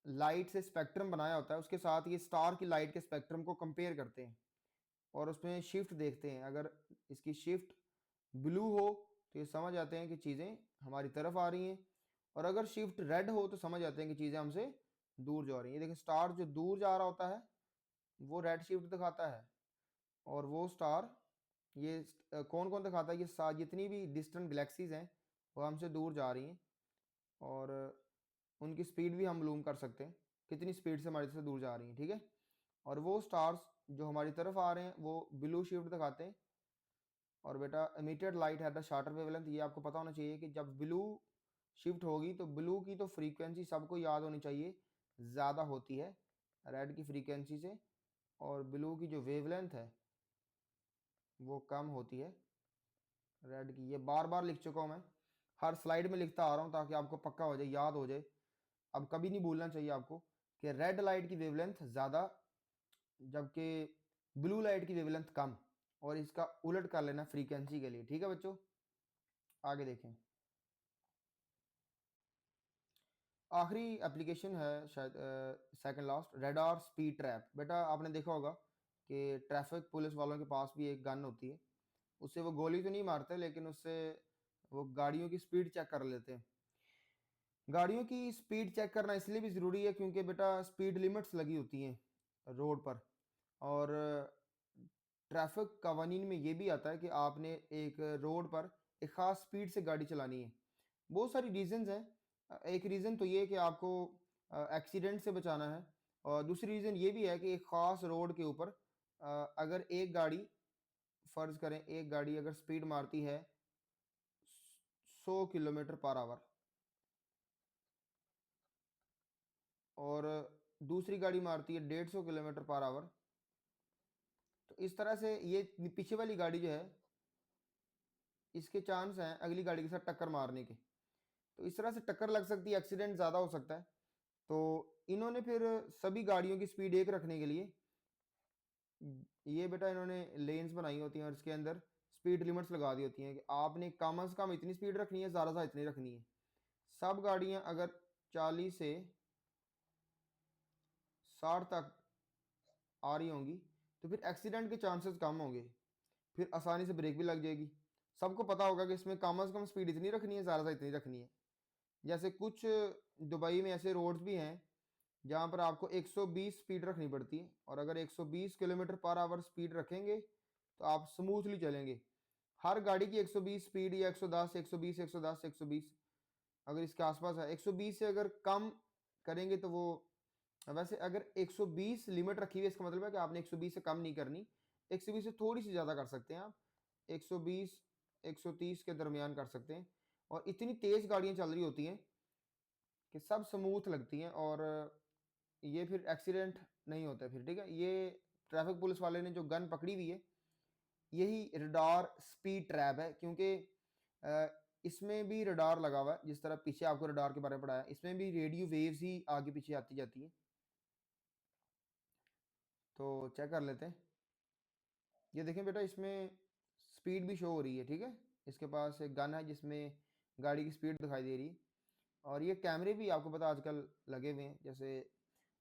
लाइट से स्पेक्ट्रम बनाया होता है उसके साथ ये स्टार की लाइट के स्पेक्ट्रम को कंपेयर करते हैं, और उसमें शिफ्ट देखते हैं। अगर इसकी शिफ्ट ब्लू हो तो ये समझ आते हैं कि चीज़ें हमारी तरफ आ रही हैं, और अगर शिफ्ट रेड हो तो समझ आते हैं कि चीज़ें हमसे दूर जा रही हैं। देखिए स्टार जो दूर जा रहा होता है वो रेड शिफ्ट दिखाता है, और वो स्टार ये कौन कौन दिखाता है, ये जितनी भी डिस्टेंट गैलेक्सीज हैं वो हमसे दूर जा रही हैं, और उनकी स्पीड भी हम मालूम कर सकते हैं कितनी स्पीड से हमारी से दूर जा रही हैं, ठीक है। और वो स्टार्स जो हमारी तरफ आ रहे हैं वो ब्लू शिफ्ट दिखाते हैं, और बेटा इमिटेड लाइट है द शॉर्टर वेवलेंथ, ये आपको पता होना चाहिए कि जब ब्लू शिफ्ट होगी तो ब्लू की तो फ्रीक्वेंसी सबको याद होनी चाहिए ज़्यादा होती है रेड की फ्रीक्वेंसी से, और ब्लू की जो वेवलेंथ है वो कम होती है रेड की। ये बार बार लिख चुका हूँ मैं, हर स्लाइड में लिखता आ रहा हूँ ताकि आपको पक्का हो जाए, याद हो जाए। अब कभी नहीं भूलना चाहिए आपको कि रेड लाइट की वेवलेंथ ज़्यादा जबकि ब्लू लाइट की वेवलेंथ कम, और इसका उलट कर लेना फ्रीक्वेंसी के लिए। ठीक है बच्चों, आगे देखें। आखिरी एप्लीकेशन है शायद second last, radar speed trap. बेटा आपने देखा होगा कि ट्रैफिक पुलिस वालों के पास भी एक गन होती है, उससे वो गोली तो नहीं मारते लेकिन उससे वो गाड़ियों की स्पीड चेक कर लेते हैं। गाड़ियों की स्पीड चेक करना इसलिए भी ज़रूरी है क्योंकि बेटा स्पीड लिमिट्स लगी होती हैं रोड पर, और ट्रैफिक कवानीन में ये भी आता है कि आपने एक रोड पर एक ख़ास स्पीड से गाड़ी चलानी है। बहुत सारी रीज़न्स हैं। एक रीज़न तो ये है कि आपको एक्सीडेंट से बचाना है, और दूसरी रीज़न ये भी है कि एक ख़ास रोड के ऊपर अगर एक गाड़ी, फ़र्ज़ करें एक गाड़ी अगर स्पीड मारती है 100 किलोमीटर पर आवर और दूसरी गाड़ी मारती है 150 किलोमीटर पर आवर, तो इस तरह से ये पीछे वाली गाड़ी जो है इसके चांस हैं अगली गाड़ी के साथ टक्कर मारने के, तो इस तरह से टक्कर लग सकती है, एक्सीडेंट ज़्यादा हो सकता है। तो इन्होंने फिर सभी गाड़ियों की स्पीड एक रखने के लिए ये बेटा इन्होंने लेन्स बनाई होती हैं और इसके अंदर स्पीड लिमिट्स लगा दी होती हैं कि आपने कम से कम इतनी स्पीड रखनी है, ज़्यादा से इतनी रखनी है। सब गाड़ियां अगर 40 से 60 तक आ रही होंगी तो फिर एक्सीडेंट के चांसेस कम होंगे, फिर आसानी से ब्रेक भी लग जाएगी। सबको पता होगा कि इसमें कम से कम स्पीड इतनी रखनी है, ज़्यादा से इतनी रखनी है। जैसे कुछ दुबई में ऐसे रोड्स भी हैं जहाँ पर आपको 120 स्पीड रखनी पड़ती है, और अगर 120 किलोमीटर पर आवर स्पीड रखेंगे तो आप स्मूथली चलेंगे। हर गाड़ी की 120 स्पीड या 110 120 110 120 अगर इसके आसपास है, 120 से अगर कम करेंगे तो वो, वैसे अगर 120 लिमिट रखी हुई है इसका मतलब है कि आपने 120 से कम नहीं करनी, 120 से थोड़ी सी ज़्यादा कर सकते हैं आप, 120 130 के दरमियान कर सकते हैं। और इतनी तेज़ गाड़ियाँ चल रही होती हैं कि सब स्मूथ लगती हैं और ये फिर एक्सीडेंट नहीं होता फिर। ठीक है, ये ट्रैफिक पुलिस वाले ने जो गन पकड़ी हुई है यही रडार स्पीड ट्रैप है, क्योंकि इसमें भी रडार लगा हुआ है, जिस तरह पीछे आपको रडार के बारे में पढ़ाया, इसमें भी रेडियो वेव्स ही आगे पीछे आती जाती है। तो चेक कर लेते हैं। ये देखें बेटा इसमें स्पीड भी शो हो रही है। ठीक है, इसके पास एक गन है जिसमें गाड़ी की स्पीड दिखाई दे रही है, और ये कैमरे भी आपको पता आजकल लगे हुए हैं। जैसे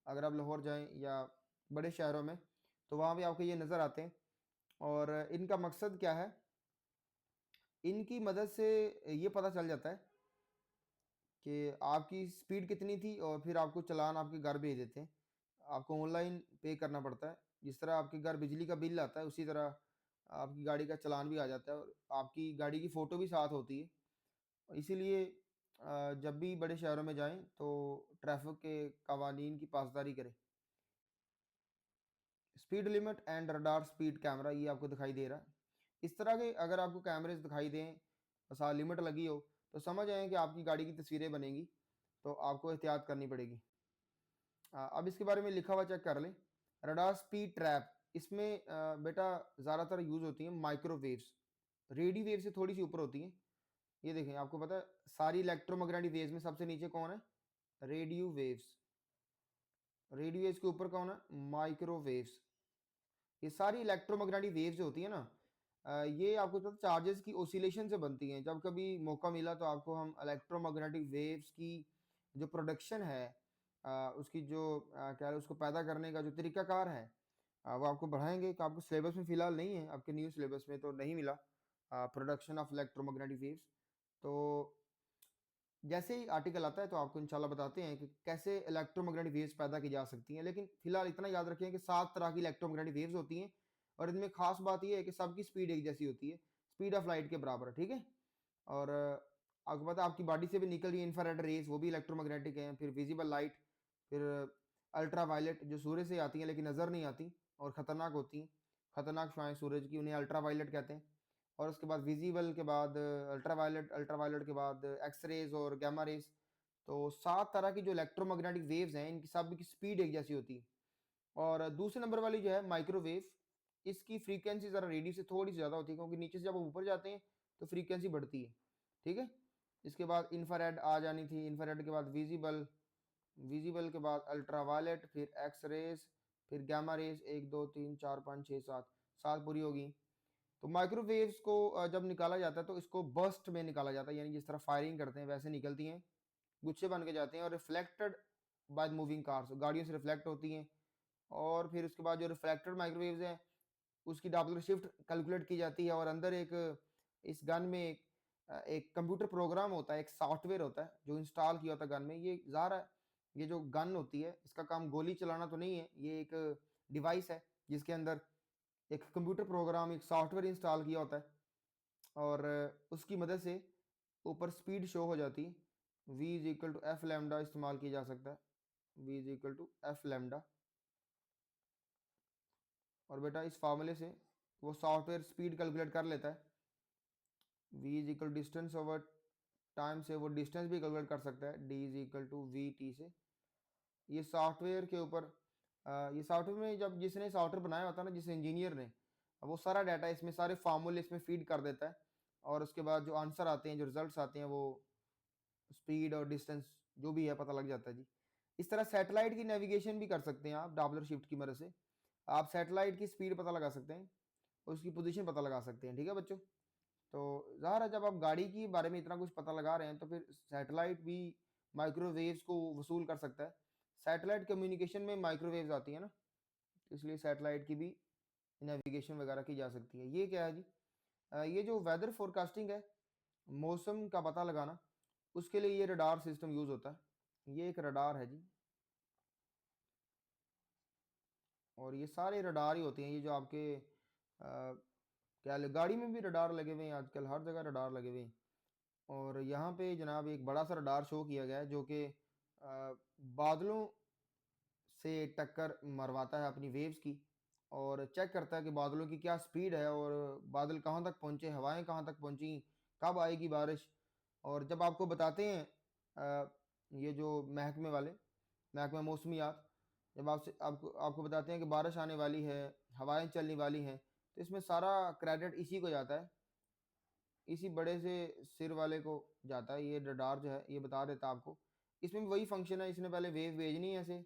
अगर आप लाहौर जाएं या बड़े शहरों में तो वहाँ भी आपको ये नज़र आते हैं, और इनका मकसद क्या है, इनकी मदद से ये पता चल जाता है कि आपकी स्पीड कितनी थी, और फिर आपको चालान आपके घर भेज देते हैं। आपको ऑनलाइन पे करना पड़ता है, जिस तरह आपके घर बिजली का बिल आता है उसी तरह आपकी गाड़ी का चालान भी आ जाता है, और आपकी गाड़ी की फ़ोटो भी साथ होती है। इसीलिए जब भी बड़े शहरों में जाएं तो ट्रैफिक के कवानीन की पासदारी करें। Speed limit and radar speed camera ये आपको दिखाई दे रहा है। इस तरह के अगर आपको कैमरे दिखाई दें, साथ लिमिट लगी हो, तो समझ आए कि आपकी गाड़ी की तस्वीरें बनेंगी, तो आपको एहतियात करनी पड़ेगी। अब इसके बारे में लिखा हुआ चेक कर लें। रडार स्पीड ट्रैप, इसमें बेटा ज़्यादातर यूज़ होती हैं माइक्रोवेव्स, रेडियो वेव से थोड़ी सी ऊपर होती हैं। ये देखें, आपको पता है सारी इलेक्ट्रोमैग्नेटिक वेव्स में सबसे नीचे कौन है, रेडियो वेव्स। रेडियो वेव्स के ऊपर कौन है, माइक्रोवेव्स। ये सारी इलेक्ट्रोमैग्नेटिक वेव्स जो होती है ना, ये आपको पता चार्जेस की ओसिलेशन से बनती हैं। जब कभी मौका मिला तो आपको हम इलेक्ट्रोमैग्नेटिक वेव्स की जो प्रोडक्शन है, उसकी जो क्या है उसको पैदा करने का जो तरीकाकार है, वो आपको बढ़ाएंगे। कि आपको सिलेबस में फ़िलहाल नहीं है, आपके न्यू सिलेबस में तो नहीं मिला प्रोडक्शन ऑफ इलेक्ट्रोमैग्नेटिक वेव्स। तो जैसे ही आर्टिकल आता है तो आपको इंशाल्लाह बताते हैं कि कैसे इलेक्ट्रोमैग्नेटिक वेव्स पैदा की जा सकती हैं। लेकिन फिलहाल इतना याद रखें कि 7 तरह की इलेक्ट्रोमैग्नेटिक वेव्स होती हैं, और इनमें खास बात यह है कि सबकी स्पीड एक जैसी होती है, स्पीड ऑफ लाइट के बराबर है। ठीक है, और आपको पता है आपकी बॉडी से भी निकल रही है इंफ्रारेड रेज, वो भी इलेक्ट्रोमैग्नेटिक हैं। फिर विजिबल लाइट, फिर अल्ट्रा वायलेट जो सूर्य से आती हैं लेकिन नज़र नहीं आती और ख़तरनाक होती हैं, ख़तरनाक शुआएँ सूरज की, उन्हें अल्ट्रा वायलेट कहते हैं। और उसके बाद विजिबल के बाद अल्ट्रावायलेट, अल्ट्रावायलेट के बाद एक्स रेज और गामा रेज। तो 7 तरह की जो इलेक्ट्रोमैग्नेटिक वेव्स हैं, इनकी सब की स्पीड एक जैसी होती है। और दूसरे नंबर वाली जो है माइक्रोवेव, इसकी फ्रीक्वेंसी ज़रा रेडियो से थोड़ी सी ज़्यादा होती है, क्योंकि नीचे से जब वो ऊपर जाते हैं तो फ्रीक्वेंसी बढ़ती है। ठीक है। इसके बाद इंफ्रारेड आ जानी थी, इंफ्रारेड के बाद विजिबल, विजिबल के बाद अल्ट्रावायलेट, फिर एक्स रेज, फिर गामा रेज, 1 2 3 4 5 6 7, 7 पूरी होगी। तो माइक्रोवेव्स को जब निकाला जाता है तो इसको बर्स्ट में निकाला जाता है, यानी जिस तरह फायरिंग करते हैं वैसे निकलती हैं, गुच्छे बन के जाते हैं और रिफ्लेक्टेड बाय मूविंग कार्स, गाड़ियों से रिफ्लेक्ट होती हैं। और फिर उसके बाद जो रिफ्लेक्टेड माइक्रोवेव्स हैं उसकी डॉपलर शिफ्ट कैलकुलेट की जाती है, और अंदर एक इस गन में एक कंप्यूटर प्रोग्राम होता है, एक सॉफ्टवेयर होता है जो इंस्टॉल किया होता है गन में। ये ज़ाहिर है, ये जो गन होती है इसका काम गोली चलाना तो नहीं है, ये एक डिवाइस है जिसके अंदर एक कंप्यूटर प्रोग्राम, एक सॉफ्टवेयर इंस्टॉल किया होता है, और उसकी मदद से ऊपर स्पीड शो हो जाती है। v is equal to f lambda इस्तेमाल किया जा सकता है, v is equal to f lambda. और बेटा इस फार्मूले से वो सॉफ्टवेयर स्पीड कैलकुलेट कर लेता है। v is equal distance over time से वो डिस्टेंस भी कैलकुलेट कर सकता है, d is equal to v t से। ये सॉफ्टवेयर के ऊपर ये सॉफ्टवेयर में जब जिसने सॉफ्टवेयर बनाया होता है ना, जिस इंजीनियर ने, वो सारा डाटा इसमें, सारे फार्मूले इसमें फीड कर देता है, और उसके बाद जो आंसर आते हैं, जो रिजल्ट्स आते हैं, वो स्पीड और डिस्टेंस जो भी है पता लग जाता है जी। इस तरह सैटेलाइट की नेविगेशन भी कर सकते हैं आप डॉपलर शिफ्ट की मदद से। आप सैटेलाइट की स्पीड पता लगा सकते हैं, उसकी पोजीशन पता लगा सकते हैं। ठीक है बच्चों। तो ज़ाहिर है जब आप गाड़ी के बारे में इतना कुछ पता लगा रहे हैं तो फिर सैटेलाइट भी माइक्रोवेव्स को वसूल कर सकता है। सैटेलाइट कम्युनिकेशन में माइक्रोवेव्स आती है ना, इसलिए सैटेलाइट की भी नेविगेशन वगैरह की जा सकती है। ये क्या है जी? ये जो वेदर फोरकास्टिंग है, मौसम का पता लगाना, उसके लिए ये रडार सिस्टम यूज होता है। ये एक रडार है जी, और ये सारे रडार ही होते हैं। ये जो आपके क्या गाड़ी में भी रडार लगे हुए हैं, आजकल हर जगह रडार लगे हुए हैं। और यहाँ पे जनाब एक बड़ा सा रडार शो किया गया है जो कि बादलों से टक्कर मरवाता है अपनी वेव्स की, और चेक करता है कि बादलों की क्या स्पीड है, और बादल कहाँ तक पहुँचे, हवाएं कहाँ तक पहुँची, कब आएगी बारिश। और जब आपको बताते हैं ये जो महकमे वाले, महकमा मौसमियात, जब आपसे आपको आपको बताते हैं कि बारिश आने वाली है, हवाएं चलने वाली हैं, तो इसमें सारा क्रेडिट इसी को जाता है, इसी बड़े से सिर वाले को जाता है। ये रडार जो है ये बता देता है आपको। इसमें भी वही फंक्शन है, इसने पहले वेव भेजनी है ऐसे,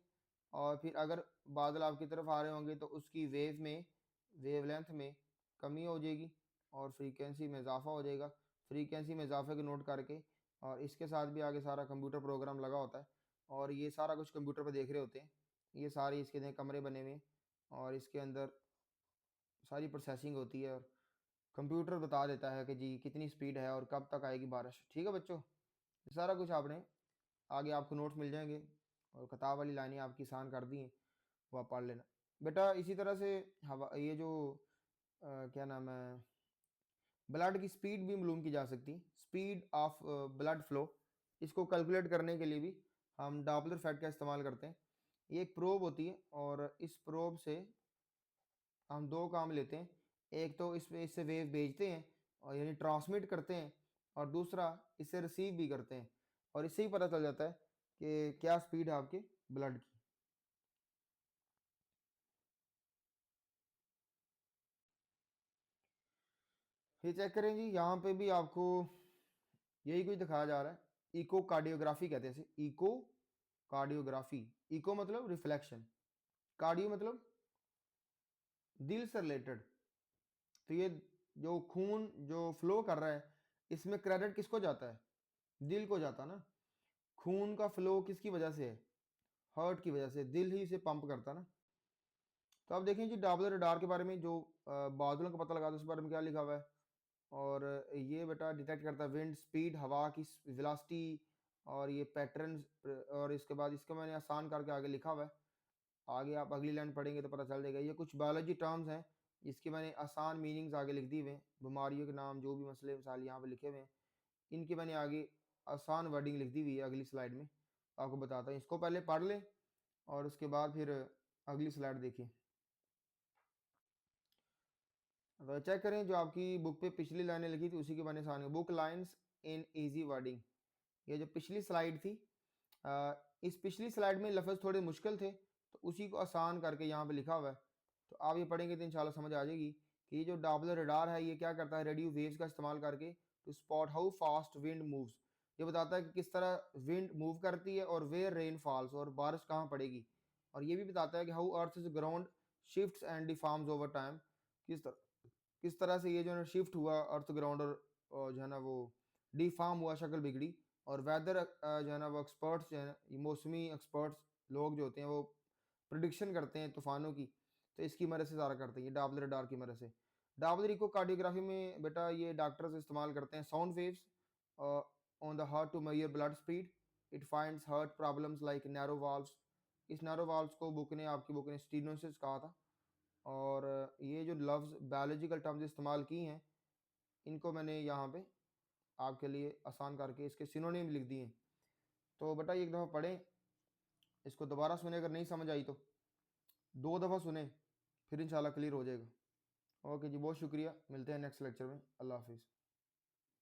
और फिर अगर बादल आपकी तरफ आ रहे होंगे तो उसकी वेव में, वेवलेंथ में कमी हो जाएगी और फ्रीक्वेंसी में इजाफा हो जाएगा। फ्रीक्वेंसी में इजाफे को नोट करके, और इसके साथ भी आगे सारा कंप्यूटर प्रोग्राम लगा होता है, और ये सारा कुछ कंप्यूटर पर देख रहे होते हैं। ये सारी इसके देख कमरे बने हुए हैं, और इसके अंदर सारी प्रोसेसिंग होती है, और कंप्यूटर बता देता है कि जी कितनी स्पीड है और कब तक आएगी बारिश। ठीक है बच्चों, ये सारा कुछ आपने आगे आपको नोट्स मिल जाएंगे, और किताब वाली लाइनें आपकी आसान कर दी हैं, वो आप पढ़ लेना बेटा। इसी तरह से हवा, ये जो क्या नाम है, ब्लड की स्पीड भी मालूम की जा सकती है, स्पीड ऑफ ब्लड फ्लो। इसको कैलकुलेट करने के लिए भी हम डॉपलर इफेक्ट का इस्तेमाल करते हैं। ये एक प्रोब होती है, और इस प्रोब से हम दो काम लेते हैं। एक तो इससे वेव भेजते हैं, और यानी ट्रांसमिट करते हैं, और दूसरा इससे रिसीव भी करते हैं, और इससे ही पता चल जाता है कि क्या स्पीड है आपके ब्लड की। फिर चेक करें जी, यहाँ पे भी आपको यही कुछ दिखाया जा रहा है। इको कार्डियोग्राफी कहते हैं इसे, इको कार्डियोग्राफी। इको मतलब रिफ्लेक्शन, कार्डियो मतलब दिल से रिलेटेड। तो ये जो खून जो फ्लो कर रहा है, इसमें क्रेडिट किसको जाता है? दिल को जाता है ना। खून का फ्लो किसकी वजह से है? हार्ट की वजह से, दिल ही इसे पंप करता है ना। तो आप देखें जी डॉपलर रडार के बारे में, जो बादलों का पता लगा था उसके बारे में क्या लिखा हुआ है। और ये बेटा डिटेक्ट करता है विंड स्पीड, हवा की वेलोसिटी, और ये पैटर्न्स। और इसके बाद इसको मैंने आसान करके आगे लिखा हुआ है, आगे आप अगली लाइन पढ़ेंगे तो पता चल जाएगा। ये कुछ बायोलॉजी टर्म्स हैं जिसकी मैंने आसान मीनिंग्स आगे लिख दी हुए हैं, बीमारियों के नाम, जो भी मसले मिसाल यहाँ पे लिखे हुए हैं, इनकी मैंने आगे आसान वर्डिंग लिख दी हुई है अगली स्लाइड में। आपको बताता हूँ, इसको पहले पढ़ लें और उसके बाद फिर अगली स्लाइड देखिए। तो चेक करें जो आपकी बुक पे पिछली लाइनें लिखी थी उसी के बने आसान book lines in easy wording. ये जो पिछली स्लाइड थी, इस पिछली स्लाइड में लफ्ज़ थोड़े मुश्किल थे तो उसी को आसान करके यहाँ पे लिखा हुआ है। तो आप ये पढ़ेंगे तो इंशाल्लाह समझ आ जाएगी कि ये जो डॉपलर रडार है ये क्या करता है, रेडियो वेव्स का इस्तेमाल करके to spot how fast wind moves. ये बताता है कि किस तरह विंड मूव करती है और वेयर रेन फॉल्स, और बारिश कहाँ पड़ेगी। और ये भी बताता है कि how earth is ground shifts and deforms over time, किस तरह से ये जो है शिफ्ट हुआ अर्थ ग्राउंड, और जो है ना वो डिफॉर्म हुआ, शक्ल बिगड़ी। और वेदर जो है ना वो एक्सपर्ट्स जो है ना, ये मौसमी एक्सपर्ट्स लोग जो होते हैं वो प्रिडिक्शन करते हैं तूफानों की, तो इसकी मदद से सारा करते हैं ये डॉपलर रडार की मदद से। डॉपलर इकोकार्डियोग्राफी में बेटा ये डॉक्टर्स इस्तेमाल करते हैं sound waves on the heart to measure blood speed. It finds heart problems like narrow valves. इस नैरो वाल्व्स को आपकी बुक ने स्टीनोसिस कहा था। और ये जो लफ्ज़ बायोलॉजिकल टर्म्स इस्तेमाल की हैं इनको मैंने यहाँ पे आपके लिए आसान करके इसके सिनोनिम लिख दिए हैं। तो बेटा ये एक दफ़ा पढ़ें, इसको दोबारा सुने, अगर नहीं समझ आई तो 2 दफ़ा सुने, फिर इंशाल्लाह क्लियर हो जाएगा। ओके जी, बहुत शुक्रिया, मिलते हैं नेक्स्ट लेक्चर में। अल्लाह हाफिज़।